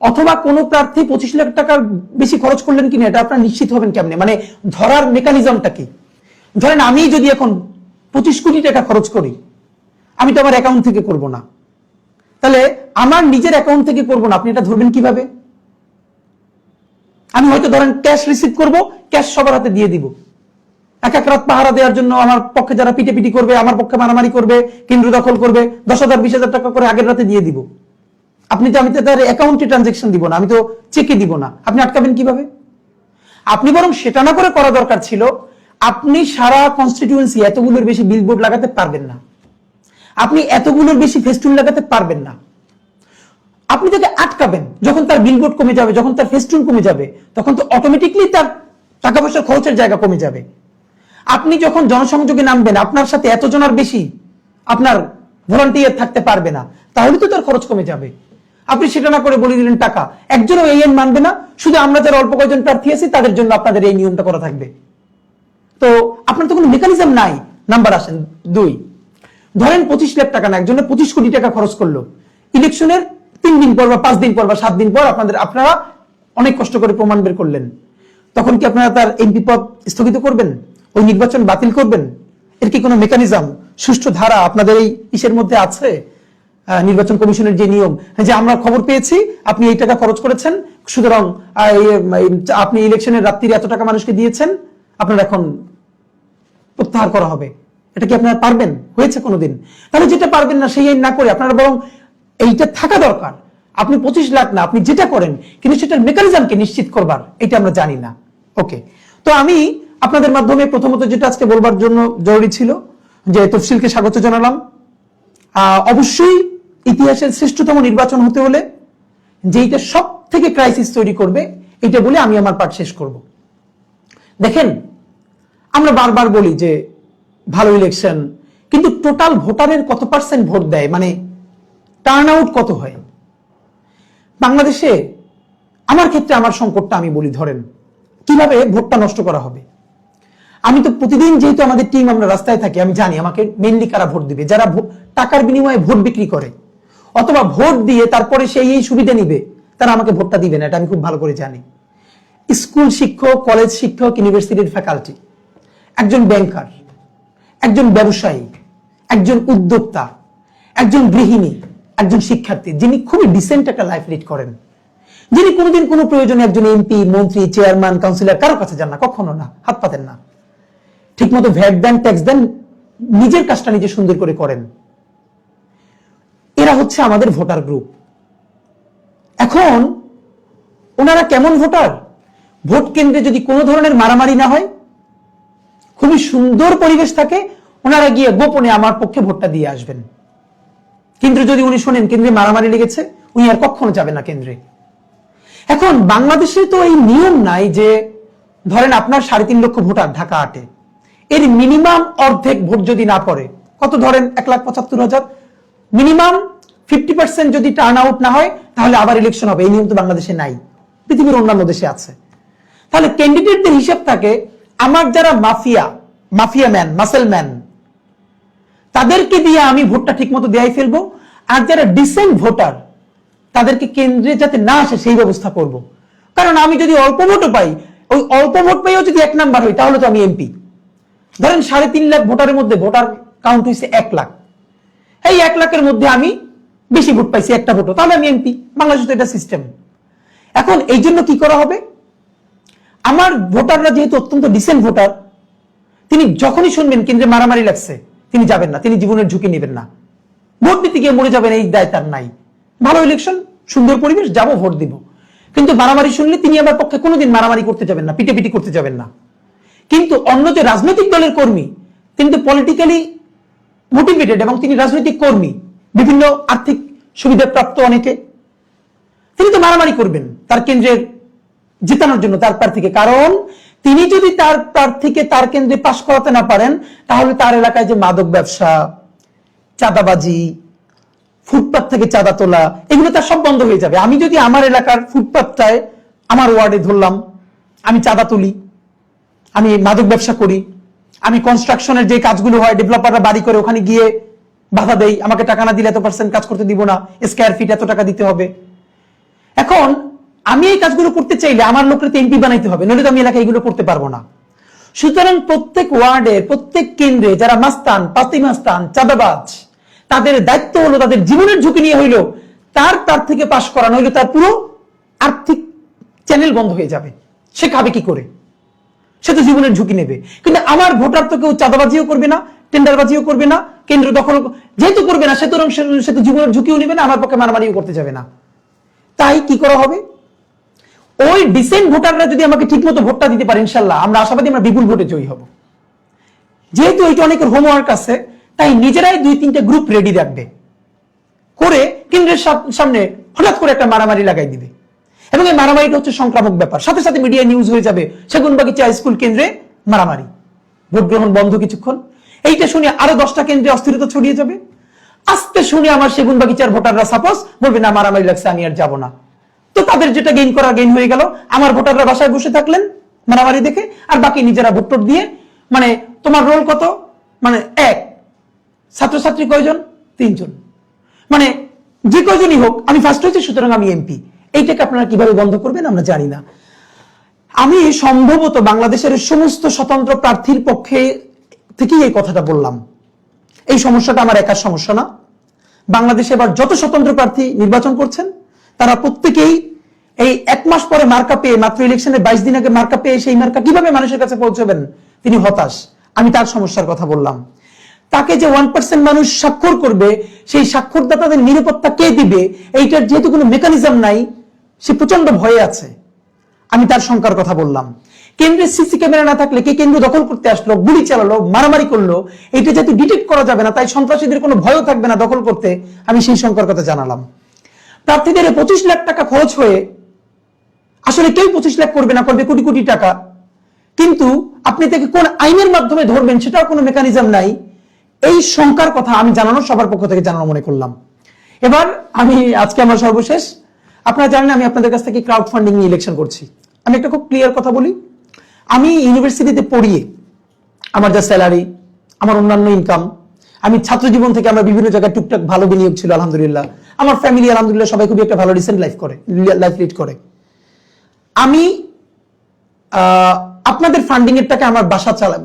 অথবা কোন প্রার্থী 25 লাখ টাকার বেশি খরচ করলেন কিনা, এটা আপনারা নিশ্চিত হবেন কেমনে? মানে ধরার মেকানিজমটা কি? ধরেন আমি যদি এখন 25 কোটি টাকা খরচ করি, আমি তো আমার অ্যাকাউন্ট থেকে করব না, তাহলে আমার নিজের অ্যাকাউন্ট থেকে করব না, আপনি এটা ধরবেন কিভাবে? আমি হয়তো ধরেন ক্যাশ রিসিভ করব, ক্যাশ সবার হাতে দিয়ে দিব, এক এক রাত পাহারা দেওয়ার জন্য আমার পক্ষে যারা পিটি করবে, আমার পক্ষে মারামারি করবে, কেন্দ্র দখল করবে, 10,000 20,000 টাকা করে আগের রাতে দিয়ে দিব। আমি তো তার অ্যাকাউন্টে ট্রানজেকশন দিব না, আমি তো চেকে দিব না, আপনি আটকাবেন কিভাবে? আপনি বরং সেটা না করে করা দরকার ছিল, আপনি সারা কনস্টিটিউয়েন্সি এতগুলোর বেশি বিলবোর্ড লাগাতে পারবেন না, আপনি এতগুলোর বেশি ফেস্টুন লাগাতে পারবেন না। আপনি তাকে আটকাবেন, যখন তার বিলবোর্ড কমে যাবে, যখন তার ফেস্টুন কমে যাবে, তখন তো অটোমেটিকলি তার টাকা পয়সার খরচের জায়গা কমে যাবে। আপনি যখন জনসংযোগে নামবেন, আপনার সাথে এতজনের বেশি আপনার ভলান্টিয়ার থাকতে পারবে না, তাহলে তো তার খরচ কমে যাবে। আপনি সেটা না করে বলে দিলেন টাকা, একজনও এই আইন মানবে না, শুধু আমরা যারা অল্প কয়েকজন প্রার্থী আছি তাদের জন্য আপনাদের এই নিয়মটা করা থাকবে। তো আপনার তো কোনো মেকানিজম নাই। নাম্বার আসেন 2, ধরেন 25 লাখ টাকা না, একজনের 25 কোটি টাকা খরচ করলো, ইলেকশনের 3 দিন পর বা 5 দিন পর বা 7 দিন পর আপনারা অনেক কষ্ট করে প্রমাণ বের করলেন, তখন কি আপনারা তার এমপি পদ স্থগিত করবেন? ওই নির্বাচন বাতিল করবেন? এর কি কোনো মেকানিজম, সুষ্ঠু ধারা আপনাদের এই ইসের মধ্যে আছে? নির্বাচন কমিশনের যে নিয়ম, যে আমরা খবর পেয়েছি আপনি এই টাকা খরচ করেছেন, সুতরাং আপনি ইলেকশনের রাত্রিরে এত টাকা মানুষকে দিয়েছেন, আপনার এখন প্রত্যাহার করা হবে, এটা কি আপনারা পারবেন? হয়েছে কোনোদিন? তাহলে যেটা পারবেন না সেই আইন না করে আপনারা বরং এইটা থাকা দরকার, আপনি 25 লাখ না, আপনি যেটা করেন, কিন্তু সেটার মেকানিজমকে নিশ্চিত করবার এটা আমরা জানি না। ওকে, তো আমি আপনাদের মাধ্যমে প্রথমত যেটা আজকে বলবার জন্য জরুরি ছিল, যে তফসিলকে স্বাগত জানালাম। অবশ্যই ইতিহাসের শ্রেষ্ঠতম নির্বাচন হতে হলে যেইটা সব থেকে ক্রাইসিস তৈরি করবে, এটা বলে আমি আমার পাঠ শেষ করব। দেখেন, আমরা বারবার বলি যে ভালো ইলেকশন, কিন্তু টোটাল ভোটারের কত % ভোট দেয়, মানে টার্ন আউট কত হয় বাংলাদেশে? আমার ক্ষেত্রে আমার সংকটটা আমি বলি, ধরেন কিভাবে ভোটটা নষ্ট করা হবে। আমি তো প্রতিদিন, যেহেতু আমাদের টিম, আমরা রাস্তায় থাকি, আমি জানি আমাকে মেইনলি কারা ভোট দিবে, যারা টাকার বিনিময়ে ভোট বিক্রি করে, অথবা ভোট দিয়ে তারপরে সেই এই সুবিধা নিবে, তারা আমাকে ভোটটা দিবে না, এটা আমি খুব ভালো করে জানি। স্কুল শিক্ষক, কলেজ শিক্ষক, ইউনিভার্সিটির ফ্যাকাল্টি, একজন ব্যাংকার, একজন ব্যবসায়ী, একজন উদ্যোক্তা, একজন গৃহিণী, একজন শিক্ষার্থী, যিনি খুবই ডিসেন্ট একটা লাইফ লিড করেন, যিনি কোনোদিন কোনো প্রয়োজনে একজন এমপি, মন্ত্রী, চেয়ারম্যান, কাউন্সিলর কারোর কাছে যান না, কখনো না, হাত পাতেন না, ঠিক মতো ভ্যাট দেন, ট্যাক্স দেন, নিজের কাজটা নিজে সুন্দর করে করেন, এরা হচ্ছে আমাদের ভোটার গ্রুপ। এখন ওনারা কেমন ভোটার? ভোট কেন্দ্রে যদি কোনো ধরনের মারামারি না হয়, খুবই সুন্দর পরিবেশ থাকে, ওনারা গিয়ে গোপনে আমার পক্ষে ভোটটা দিয়ে আসবেন। কিন্তু যদি উনি শোনেন কেন্দ্রে মারামারি লেগেছে, উনি আর কখনো যাবেন না কেন্দ্রে। এখন বাংলাদেশে তো এই নিয়ম নাই যে ধরেন আপনার 3.5 লক্ষ ভোটার ঢাকা 8-এ, এর মিনিমাম অর্ধেক ভোট যদি না পড়ে, কত ধরেন 1,75,000, মিনিমাম 50% যদি টার্ন আউট না হয় তাহলে আবার ইলেকশন হবে। এই নিয়ম তো বাংলাদেশে নাই, পৃথিবীর অন্যান্য দেশে আছে। তাহলে ক্যান্ডিডেটদের হিসাব থাকে আমার যারা মাফিয়া ম্যান, মাসেল ম্যান, তাদেরকে দিয়ে আমি ভোটটা ঠিক মতো দেয়াই ফেলবো, আর যারা ডিসেন্ট ভোটার তাদেরকে কেন্দ্রে যাতে না আসে সেই ব্যবস্থা করব। কারণ আমি যদি অল্প ভোটও পাই, ওই অল্প ভোট পাইও যদি 1 নাম্বার হই তাহলে তো আমি এমপি। ধরেন 3.5 লাখ ভোটারের মধ্যে ভোটার কাউন্ট হয়েছে 1 লাখ, এই 1 লাখের মধ্যে আমি বেশি ভোট পাইছি একটা ভোটও, তাহলে আমি এমপি। বাংলাদেশে তো এটা সিস্টেম। এখন এই জন্য কি করা হবে, আমার ভোটাররা যেহেতু অত্যন্ত ডিসেন্ট ভোটার, তিনি যখনই শুনবেন কেন্দ্রে মারামারি লাগছে তিনি যাবেন না, তিনি জীবনের ঝুঁকি নেবেন না। ভোট দিতে গিয়ে মরে যাবেন এই দায় তার নাই। ভালো ইলেকশন, সুন্দর পরিবেশ, যাবো ভোট দিব। কিন্তু মারামারি শুনলে তিনি আমার পক্ষে কোনোদিন মারামারি করতে যাবেন না, পিটাপিটি করতে যাবেন না। কিন্তু অন্য যে রাজনৈতিক দলের কর্মী, তিনি তো পলিটিক্যালি মোটিভেটেড এবং তিনি রাজনৈতিক কর্মী, বিভিন্ন আর্থিক সুবিধা প্রাপ্ত অনেকে, তিনি তো মারামারি করবেন তার কেন্দ্রের জেতানোর জন্য তার প্রার্থীকে। কারণ তিনি যদি তার প্রার্থীকে তার কেন্দ্রে পাশ করাতে না পারেন তাহলে তার এলাকায় যে মাদক ব্যবসা, চাঁদাবাজি, ফুটপাত থেকে চাঁদা তোলা, এগুলো তার সব বন্ধ হয়ে যাবে। আমি যদি আমার এলাকার ফুটপাতটায় আমার ওয়ার্ডে ধরলাম আমি চাঁদা তুলি, আমি মাদক ব্যবসা করি, আমি কনস্ট্রাকশনের যে কাজগুলো হয় ডেভেলপাররা বাড়ি করে ওখানে গিয়ে বাধা দেই, আমাকে টাকা না দিলে এত পার্সেন্ট কাজ করতে দিব না, স্কয়ার ফিট এত টাকা দিতে হবে। এখন আমি এই কাজগুলো করতে চাইলে আমার লোককে এমপি বানাইতে হবে, নইলে তো আমি এলাকায় এগুলো করতে পারবো না। সুতরাং প্রত্যেক ওয়ার্ডে, প্রত্যেক কেন্দ্রে যারা মাস্তান, পাতি মাস্তান, চাঁদাবাজ, তাদের দায়িত্ব হলো তাদের জীবনের ঝুঁকি নিয়ে হইলো তার থেকে পাশ করানো, হইলো তার পুরো আর্থিক চ্যানেল বন্ধ হয়ে যাবে। সে খাবে কি করে? সে তো জীবনের ঝুঁকি নেবে। কিন্তু আমার ভোটার তো কেউ চাঁদাবাজিও করবে না, টেন্ডারবাজিও করবে না, কেন্দ্র দখল যেহেতু করবে না, সে তো জীবনের ঝুঁকিও নেবে না, আমার পক্ষে মারামারিও করতে যাবে না। তাই কি করা হবে, ওই ডিসেন্ট ভোটাররা যদি আমাকে ঠিকমতো ভোটটা দিতে পারে, ইনশাল্লাহ আমরা আশাবাদী আমরা বিপুল ভোটে জয়ী হব। যেহেতু এটা অনেকের হোমওয়ার্ক আছে, তাই নিজেরাই 2-3টা গ্রুপ রেডি রাখবে, করে কেন্দ্রের সামনে হঠাৎ করে একটা মারামারি লাগাই দিবে। এবং এই মারামারিটা হচ্ছে সংক্রামক ব্যাপার, সাথে সাথে মিডিয়া নিউজ হয়ে যাবে সেগুনবাগিচা স্কুল কেন্দ্রে মারামারি, ভোট গ্রহণ বন্ধ কিছুক্ষণ। এইটা শুনে আরো 10টা কেন্দ্রে অস্থিরতা ছড়িয়ে যাবে। আস্তে শুনে আমার সেগুনবাগিচার ভোটাররা সাপোজ বলবে না মারামারি লাগছে আমি আর যাবো না, তো তাদের যেটা গেইন করা গেইন হয়ে গেল। আমার ভোটাররা বাসায় বসে থাকলেন মারামারি দেখে, আর বাকি নিজেরা ভোট টোট দিয়ে, মানে তোমার রোল কত, মানে 1, ছাত্রছাত্রী কয়জন, 3 জন, মানে যে কয়জনই হোক আমি ফার্স্ট হয়েছি সুতরাং আমি এমপি। এইটাকে আপনারা কিভাবে বন্ধ করবেন আমরা জানি না। আমি সম্ভবত বাংলাদেশের সমস্ত স্বতন্ত্র প্রার্থীর পক্ষে থেকেই এই কথাটা বললাম। এই সমস্যাটা আমার একার সমস্যা না। বাংলাদেশে এবার যত স্বতন্ত্র প্রার্থী নির্বাচন করছেন তারা প্রত্যেকেই এই 1 মাস পরে মার্কা পেয়ে, মাত্র ইলেকশনের 22 দিন আগে মার্কা পেয়ে সেই মার্কা কিভাবে মানুষের কাছে পৌঁছবেন তিনি হতাশ। আমি তার সমস্যার কথা বললাম। তাকে যে 1% মানুষ স্বাক্ষর করবে, সেই স্বাক্ষরদাতাদের নিরাপত্তা কে দিবে, এইটার যেহেতু কোনো মেকানিজম নাই, সে প্রচন্ড ভয়ে আছে। আমি তার শঙ্কার কথা বললাম। কেন্দ্রে সিসি ক্যামেরা না থাকলে কে কেন্দ্র দখল করতে আসলো, গুলি চালালো, মারামারি করলো, এটা যেহেতু ডিটেক্ট করা যাবে না, তাই সন্ত্রাসীদের কোনো ভয়ও থাকবে না দখল করতে, আমি সেই শঙ্কার কথা জানালাম। প্রার্থীদের 25 লাখ টাকা খরচ হয়ে আসলে কেউ 25 লাখ করবে না, করবে কোটি কোটি টাকা। কিন্তু আপনি তাকে কোন আইনের মাধ্যমে ধরবেন সেটাও কোনো মেকানিজম নাই। এই শঙ্কার কথা আমি জানানোর সবার পক্ষ থেকে জানানো মনে করলাম। এবার আমি আজকে আমার সর্বশেষ, আপনারা জানেন আমি আপনাদের কাছ থেকে ক্রাউড ফান্ডিং নিয়ে ইলেকশন করছি। আমি একটা খুব ক্লিয়ার কথা বলি, আমি ইউনিভার্সিটিতে পড়িয়ে আমার যা স্যালারি, আমার অন্যান্য ইনকাম, আমি ছাত্র জীবন থেকে আমরা বিভিন্ন জায়গায় টুকটাক ভালো বিনিয়োগ ছিল আলহামদুলিল্লাহ, আমার ফ্যামিলি আলহামদুলিল্লাহ সবাই খুবই একটা ভালো রিসেন্ট লাইফ লিড করে। আমি আপনাদের ফান্ডিং এর টাকা আমার বাসা চালা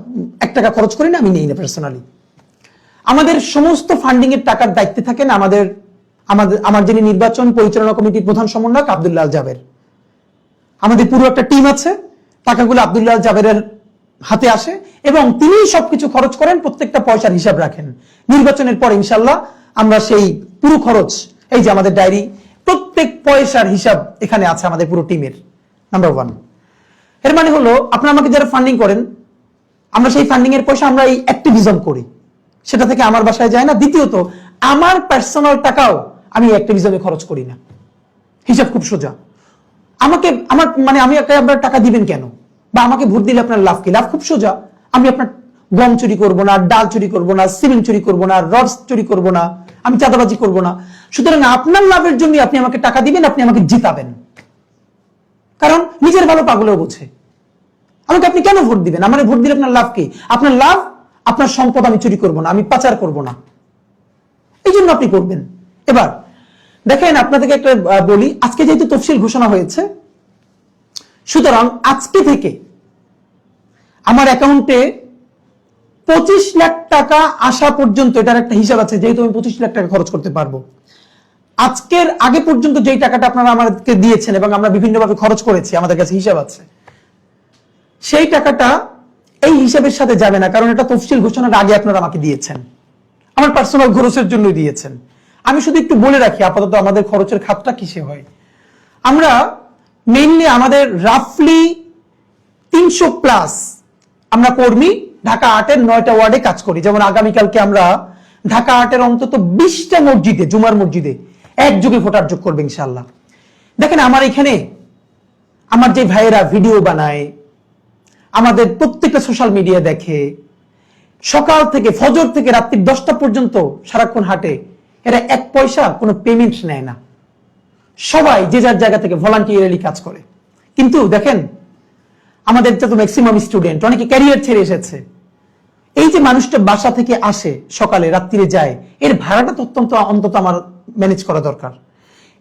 1 টাকা খরচ করি না, আমি নেই না পার্সোনালি। আমাদের সমস্ত ফান্ডিং এর টাকার দায়িত্বে থাকেন আমার যিনি নির্বাচন পরিচালনা কমিটির প্রধান সমন্বয়ক আব্দুল্লাহ আল জাবের। আমাদের পুরো একটা টিম আছে, টাকাগুলো আব্দুল্লাহ আল জাবেরের হাতে আসে এবং তিনি সবকিছু খরচ করেন, প্রত্যেকটা পয়সার হিসাব রাখেন। নির্বাচনের পর ইনশাল্লাহ আমরা সেই পুরো খরচ, এই যে আমাদের ডায়েরি, প্রত্যেক পয়সার হিসাব এখানে আছে আমাদের পুরো টিমের। নাম্বার 1, এর মানে হলো আপনারা আমাকে যারা ফান্ডিং করেন, আমরা সেই ফান্ডিং এর পয়সা আমরা এই অ্যাক্টিভিজম করি, সেটা থেকে আমার বাসায় যায় না। দ্বিতীয়ত আমার পার্সোনাল টাকাও আমি অ্যাক্টিভিজমে খরচ করি না, হিসাব খুব সোজা। আমি আপনার টাকা দিবেন কেন? বা আমাকে ভোট দিলে আপনার লাভ কি? লাভ খুব সোজা, আমি আপনার গম চুরি করব না, ডাল চুরি করব না, সিমেন্ট চুরি করব না, রড চুরি করব না, আমি চাঁদাবাজি করব না। সুতরাং আপনার লাভের জন্য আপনি আমাকে টাকা দিবেন, আপনি আমাকে জিতাবেন, কারণ নিজের ভালো পাগলেও বোঝে। আমাকে আপনি কেন ভোট দিবেন? আমার ভোট দিলে আপনার লাভ কি? আপনার লাভ, আপনার সম্পদ আমি চুরি করব না, আমি পাচার করব না, এই জন্য আপনি করবেন। এবার দেখেন, আপনাদেরকে একটা বলি, আজকে যেহেতু তফসিল ঘোষণা হয়েছে, সুতরাং আজকে থেকে আমার অ্যাকাউন্টে 25 লাখ টাকা আসা পর্যন্ত, এটার একটা হিসাব আছে, যেহেতু আমি 25 লাখ টাকা খরচ করতে পারবো। আজকের আগে পর্যন্ত যেই টাকাটা আপনারা আমাদেরকে দিয়েছেন এবং আমরা বিভিন্নভাবে খরচ করেছি, আমাদের কাছে হিসাব আছে, সেই টাকাটা এই হিসাবের সাথে যাবে না, কারণ এটা তফসিল ঘোষণার আগে আপনারা আমাকে দিয়েছেন, আমার পার্সোনাল খরচের জন্যই দিয়েছেন। আমি শুধু একটু বলে রাখি আপাতত আমাদের খরচের খাতটা কিসে হয়। আমরা মেইনলি আমাদের রাফলি 300+ আমরা কর্মী ঢাকা 8-এর 9টা ওয়ার্ডে কাজ করি। যেমন আগামীকালকে আমরা ঢাকা 8-এর অন্তত 20টা মসজিদে, জুমার মসজিদে একযোগে ভোটার যোগ করবে ইনশাআল্লাহ। দেখেন, আমার এখানে আমার যে ভাইয়েরা ভিডিও বানায়, আমাদের প্রত্যেকটা সোশ্যাল মিডিয়া দেখে, সকাল থেকে ফজর থেকে রাত্রি 10টা পর্যন্ত সারাক্ষণ হাঁটে, এরা 1 পয়সা কোনো পেমেন্ট নেয় না, সবাই যে যার জায়গা থেকে ভলান্টিয়ারলি কাজ করে। কিন্তু দেখেন, আমাদের তো ম্যাক্সিমাম স্টুডেন্ট, অনেকে ক্যারিয়ার ছেড়ে এসেছে। এই যে মানুষটা বাসা থেকে আসে, সকালে রাত্রিরে যায়, এর ভাড়াটা তো অন্তত আমার ম্যানেজ করা দরকার।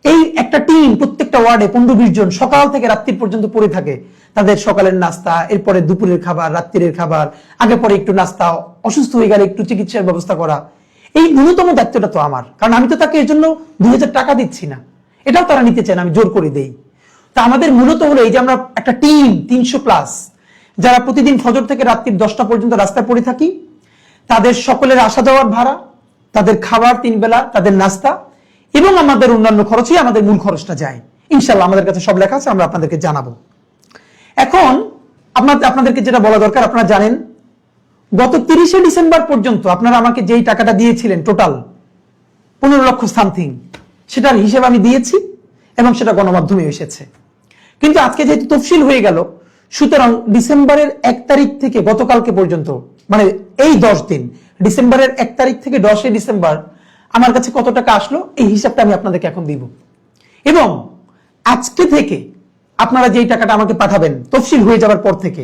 এই একটা টিম প্রত্যেকটা ওয়ার্ডে 15-20 জন সকাল থেকে রাত্রি পর্যন্ত পড়ে থাকে, তাদের সকালের নাস্তা, এরপরে দুপুরের খাবার, রাত্রির খাবার, আগে পরে একটু নাস্তা, অসুস্থ হয়ে গেলে একটু চিকিৎসার ব্যবস্থা করা, এই ন্যূনতম দায়িত্বটা তো আমার, কারণ আমি তো তাকে এর জন্য 2000 টাকা দিচ্ছি না, এটাও তারা নিতে চায় না, আমি জোর করে দেই। তা আমাদের মূলত হলো এই যে আমরা একটা টিম 300+, যারা প্রতিদিন ফজর থেকে রাত্রি 10টা পর্যন্ত রাস্তায় পড়ে থাকি, তাদের সকলের আসা যাওয়ার ভাড়া, তাদের খাবার 3 বেলা, তাদের নাস্তা এবং আমাদের অন্যান্য খরচই আমাদের মূল খরচটা যায়। ইনশাআল্লাহ আমাদের কাছে সব লেখা আছে, আমরা আপনাদেরকে জানাবো। এখন আপনাদেরকে যেটা বলা দরকার, আপনারা জানেন গত 30শে ডিসেম্বর পর্যন্ত আপনারা আমাকে যেই টাকাটা দিয়েছিলেন, টোটাল 15 লক্ষ সামথিং, সেটার হিসেব আমি দিয়েছি এবং সেটা গণমাধ্যমে এসেছে। কিন্তু আজকে যেহেতু তফসিল হয়ে গেল, সুতরাং ডিসেম্বরের 1 তারিখ থেকে গতকালকে পর্যন্ত, মানে এই 10 দিন, ডিসেম্বরের 1 তারিখ থেকে 10শে ডিসেম্বর আমার কাছে কত টাকা আসলো, এই হিসাবটা আমি আপনাদেরকে এখন দিব। এবং আজকে থেকে আপনারা যেই টাকাটা আমাকে পাঠাবেন তফসিল হয়ে যাওয়ার পর থেকে,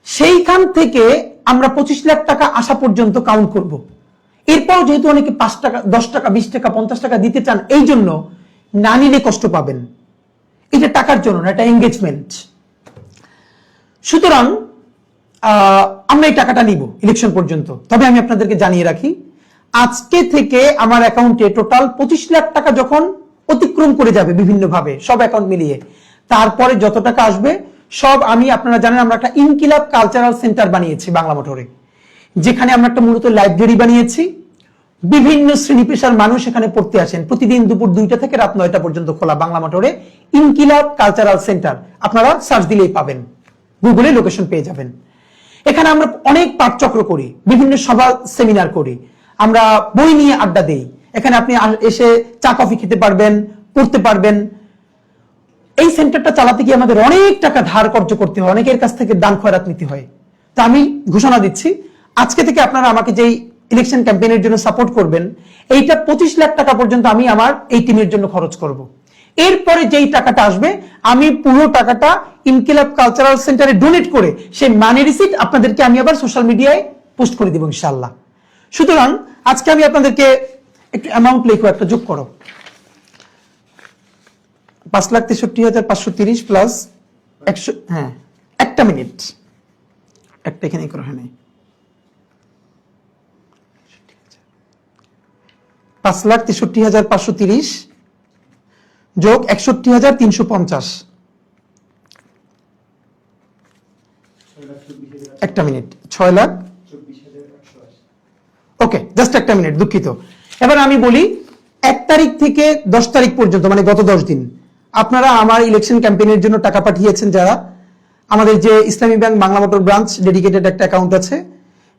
সেইখান থেকে আমরা 25 লাখ টাকা আসা পর্যন্ত কাউন্ট করব। এরপর যেহেতু অনেকে 5 টাকা, 10 টাকা, 20 টাকা, 50 টাকা দিতে চান, এই জন্য না নিলে কষ্ট পাবেন। এটা টাকার জন্য না, এটা এঙ্গেজমেন্ট। সুতরাং আমরা এই টাকাটা নিব ইলেকশন পর্যন্ত। তবে আমি আপনাদেরকে জানিয়ে রাখি, আজকে থেকে আমার অ্যাকাউন্টে টোটাল 25 লাখ টাকা যখন অতিক্রম করে যাবে বিভিন্নভাবে সব অ্যাকাউন্ট মিলিয়ে, তারপরে যত টাকা আসবে সব আমি, আপনারা জানেন আমরা একটা ইনকিলাব কালচারাল সেন্টার বানিয়েছি বাংলা মোটরে, যেখানে আমরা একটা মূলত লাইব্রেরি বানিয়েছি। বিভিন্ন শ্রেণী পেশার মানুষ এখানে পড়তে আসেন, প্রতিদিন দুপুর 2টা থেকে রাত 9টা পর্যন্ত খোলা বাংলা মোটরে ইনকিলাব কালচারাল সেন্টার। আপনারা সার্চ দিলেই পাবেন, গুগলে লোকেশন পেয়ে যাবেন। এখানে আমরা অনেক পাঠচক্র করি, বিভিন্ন সভা সেমিনার করি, আমরা বই নিয়ে আড্ডা দেই। এখানে আপনি এসে চা কফি খেতে পারবেন, পড়তে পারবেন। এই সেন্টারটা চালাতে গিয়ে আমাদের অনেক টাকা ধার কর্জ করতে হয়, অনেকের কাছ থেকে দান খয়রাত নিতে হয়। তা আমি ঘোষণা দিচ্ছি, আজকে থেকে আপনারা আমাকে যেই ইলেকশন ক্যাম্পেইনের জন্য সাপোর্ট করবেন, এইটা 25 লাখ টাকা পর্যন্ত আমি আমার এই টিমের জন্য খরচ করব। এরপরে যেই টাকাটা আসবে, আমি পুরো টাকাটা ইনকিলাব কালচারাল সেন্টারে ডোনেট করে সেই মানি রিসিট আপনাদেরকে আমি আবার সোশ্যাল মিডিয়ায় পোস্ট করে দিব ইনশাআল্লাহ। সুতরাং আজকে আমি আপনাদেরকে একটু অ্যামাউন্ট লিখো, একটা যোগ করো, 5,63,530 প্লাস 100, হ্যাঁ একটা মিনিট, একটা এখানে করো, হ্যাঁ 5,63,530 যোগ 61,350, একটা মিনিট, 6 লাখ। ওকে, জাস্ট একটা মিনিট, দুঃখিত। এবার আমি বলি, 1 তারিখ থেকে 10 তারিখ পর্যন্ত, মানে গত 10 দিন আপনারা আমার ইলেকশন ক্যাম্পেইনের জন্য টাকা পাঠিয়েছেন। যারা আমাদের যে ইসলামী bank Bangla motor branch dedicated একটা অ্যাকাউন্ট আছে,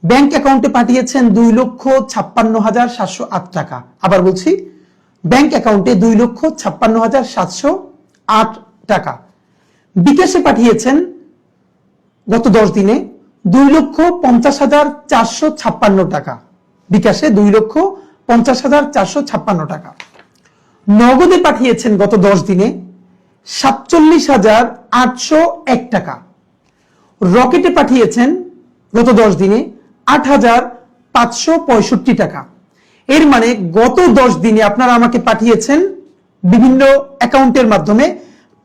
ব্যাংক অ্যাকাউন্টে পাঠিয়েছেন 2,56,708 টাকা। আবার বলছি, ব্যাংক অ্যাকাউন্টে 2,56,708 টাকা। বিকাশে পাঠিয়েছেন গত 10 দিনে 2,50,456 টাকা, বিকাশে 2,50,456 টাকা, নগদে পাঠিয়েছেন গত 10 দিনে 47,801 টাকা, রকেটে পাঠিয়েছেন গত 10 দিনে 8,565 টাকা। এর মানে গত 10 দিনে আপনারা আমাকে পাঠিয়েছেন বিভিন্ন অ্যাকাউন্টের মাধ্যমে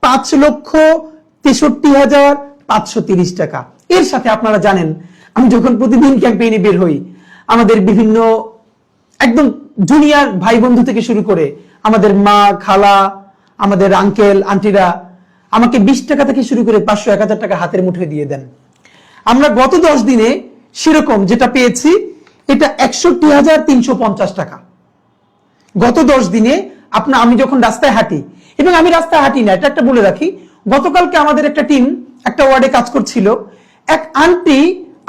5,63,530 টাকা। এর সাথে আপনারা জানেন আমি যখন প্রতিদিন ক্যাম্পেইনে বের হই, আমাদের বিভিন্ন একদম জুনিয়র ভাই বন্ধু থেকে শুরু করে আমাদের মা, খালা, আমাদের আঙ্কেল আন্টিরা আমাকে 20 টাকা থেকে শুরু করে 500, 1000 টাকা হাতের মুঠোয় দিয়ে দেন। আমরা গত 10 দিনে সেরকম যেটা পেয়েছি এটা 61,350 টাকা। গত 10 দিনে আমি যখন রাস্তায় হাঁটি, এবং আমি রাস্তায় হাঁটি না, এটা একটা বলে রাখি, গতকালকে আমাদের একটা টিম একটা ওয়ার্ডে কাজ করছিল, এক আন্টি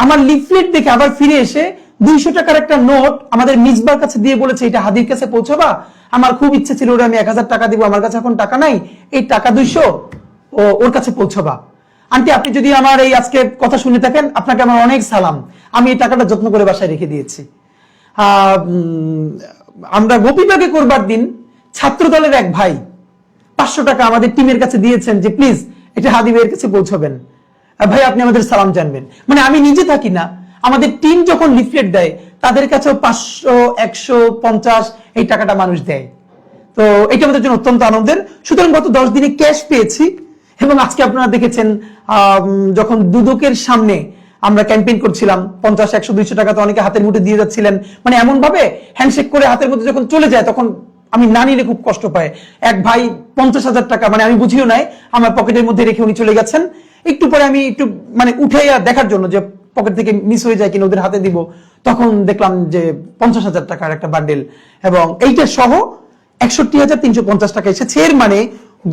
আমার লিফলেট দেখে আবার ফিরে এসে 200 টাকার একটা নোট আমাদের মিসবার কাছে দিয়ে বলেছে, এটা হাদির কাছে পৌঁছাবা, আমার খুব ইচ্ছে ছিল ওরা আমি 1000 টাকা দিব, আমার কাছে এখন টাকা নাই, এই টাকা 200 ওর কাছে পৌঁছাবা। আন্টি আপনি যদি আমার এই আজকে কথা শুনে থাকেন, আপনাকে আমার অনেক সালাম, আমি এই টাকাটা যত্ন করে বাসায় রেখে দিয়েছি। আমরা গোপীবাগে করবার দিন ছাত্র দলের এক ভাই 500 টাকা আমাদের টিমের কাছে দিয়েছেন যে প্লিজ এটা হাদি ভাইয়ের কাছে পৌঁছবেন, ভাই আপনি আমাদের সালাম জানবেন। মানে আমি নিজে থাকি না, আমাদের টিম যখন লিফলেট দেয় তাদের কাছেও 500, 150 এই টাকাটা মানুষ দেয়। তো এটা আমাদের জন্য অত্যন্ত আনন্দের। সুতরাং গত 10 দিনে ক্যাশ পেয়েছি, এবং আজকে আপনারা দেখেছেন যখন দুদকের সামনে আমরা ক্যাম্পেইন করছিলাম 50, 100, 200 টাকা তো অনেকে হাতের মুঠে দিয়ে যাচ্ছিলেন, মানে এমন ভাবে হ্যান্ডশেক করে হাতের মধ্যে যখন চলে যায় তখন আমি না নিলে খুব কষ্ট পায়। এক ভাই 50,000 টাকা, মানে আমি বুঝিও নাই, আমার পকেটের মধ্যে রেখে উনি চলে গেছেন। একটু পরে আমি একটু মানে উঠে দেখার জন্য যে পকেট থেকে মিস হয়ে যায় কিনা ওদের হাতে দিব, তখন দেখলাম যে 50,000 টাকার একটা বান্ডেল, এবং এইটা সহ 61,350 টাকা এসেছে। এর মানে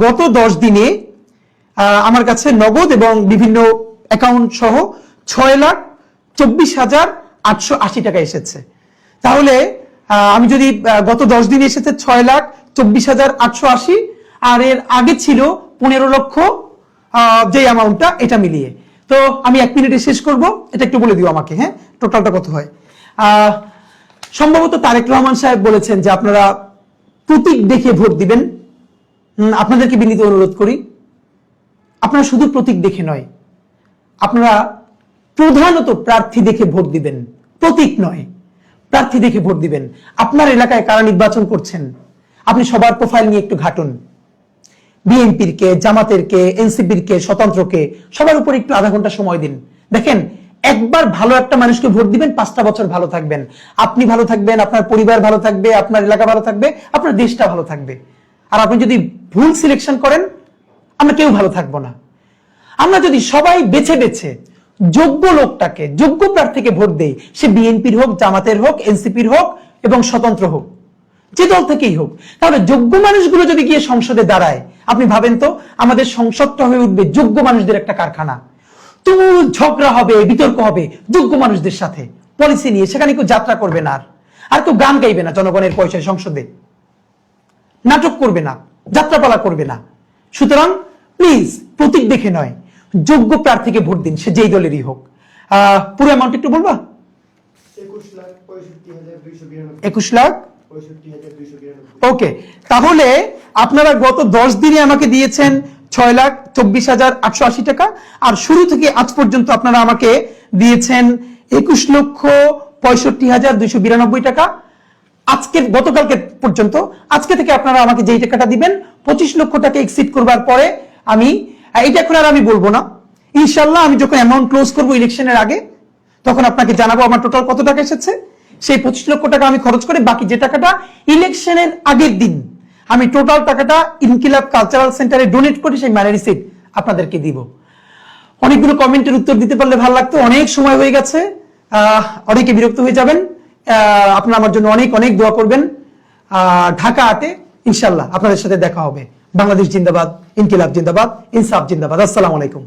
গত 10 দিনে আমার কাছে নগদ এবং বিভিন্ন অ্যাকাউন্ট সহ 6,24,880 টাকা এসেছে। তাহলে আমি যদি গত 10 দিনে এসেছে 6,24,880, আর এর আগে ছিল 15 লক্ষ যে অ্যামাউন্টটা, এটা মিলিয়ে। তো আমি 1 মিনিটে শেষ করব, এটা একটু বলে দিও আমাকে, হ্যাঁ টোটালটা কত হয়। সম্ভবত তারেক রহমান সাহেব বলেছেন যে আপনারা প্রতীক দেখে ভোট দিবেন। আপনাদেরকে বিনীত অনুরোধ করি, আপনারা শুধু প্রতীক দেখে নয়, আপনারা প্রধানত প্রার্থী দেখে ভোট দিবেন, প্রতীক নয়, প্রার্থী দেখে ভোট দিবেন। আপনার এলাকায় কারা নির্বাচন করছেন আপনি সবার প্রোফাইল নিয়ে একটু ঘাটুন, বিএনপির কে, জামাতের কে, এনসিপির কে, স্বতন্ত্রকে, সবার উপর একটু আধা ঘন্টা সময় দিন। দেখেন, একবার ভালো একটা মানুষকে ভোট দিবেন, 5টা বছর ভালো থাকবেন, আপনি ভালো থাকবেন, আপনার পরিবার ভালো থাকবে, আপনার এলাকা ভালো থাকবে, আপনার দেশটা ভালো থাকবে। আর আপনি যদি ভুল সিলেকশন করেন, আমরা কেউ ভালো থাকবো না। আমরা যদি সবাই বেছে বেছে যোগ্য লোকটাকে, যোগ্য প্রার্থীকে ভোট দেই, সে বিএনপির হোক, জামাতের হোক, এনসিপির হোক এবং স্বতন্ত্র হোক, যে দল থেকেই হোক, তাহলে যোগ্য মানুষগুলো যদি গিয়ে সংসদে দাঁড়ায়, আপনি ভাবেন তো আমাদের সংসদটা হয়ে উঠবে যোগ্য মানুষদের একটা কারখানা। তুমুল ঝগড়া হবে, বিতর্ক হবে যোগ্য মানুষদের সাথে পলিসি নিয়ে, সেখানে কেউ যাত্রা করবে না, আর কেউ গান গাইবে না, জনগণের পয়সায় সংসদে নাটক করবে না, যাত্রাপালা করবে না। সুতরাং প্লিজ প্রতীক দেখে নয়, যোগ্য প্রার্থীকে ভোট দিন, সে যেই দলেরই হোক। পুরো অ্যামাউন্ট একটু বলবা? 21,65,292। ওকে, তাহলে আপনারা গত 10 দিনে আমাকে দিয়েছেন 6,24,880 টাকা, আর শুরু থেকে আজ পর্যন্ত আপনারা আমাকে দিয়েছেন 21,65,292 টাকা। আজকে গতকালকে পর্যন্ত, আজকে থেকে আপনারা আমাকে যেই টাকাটা দিবেন 25 লক্ষ টাকা এক্সিড করবার পরে আমি এইটা এখন আর আমি বলবো না, ইনশাল্লাহ আমি যখন অ্যামাউন্ট ক্লোজ করবো ইলেকশনের আগে, তখন আপনাকে জানাবো আমার টোটাল কত টাকা এসেছে। সেই 25 লক্ষ টাকা আমি খরচ করে বাকি যে টাকাটা ইলেকশনের আগের দিন আমি টোটাল টাকাটা ইনকিলাব কালচারাল সেন্টারে ডোনেট করে সেই মানি রিসিপ্ট আপনাদেরকে দিব। অনেকগুলো কমেন্টের উত্তর দিতে পারলে ভালো লাগতো, অনেক সময় হয়ে গেছে, অনেকে বিরক্ত হয়ে যাবেন। আপনারা আমার জন্য অনেক অনেক দোয়া করবেন। ঢাকা 8-এ ইনশাল্লাহ আপনাদের সাথে দেখা হবে। বাংলাদেশ জিন্দাবাদ, ইনকিলাব জিন্দাবাদ, ইনসাফ জিন্দাবাদ। আসসালামু আলাইকুম।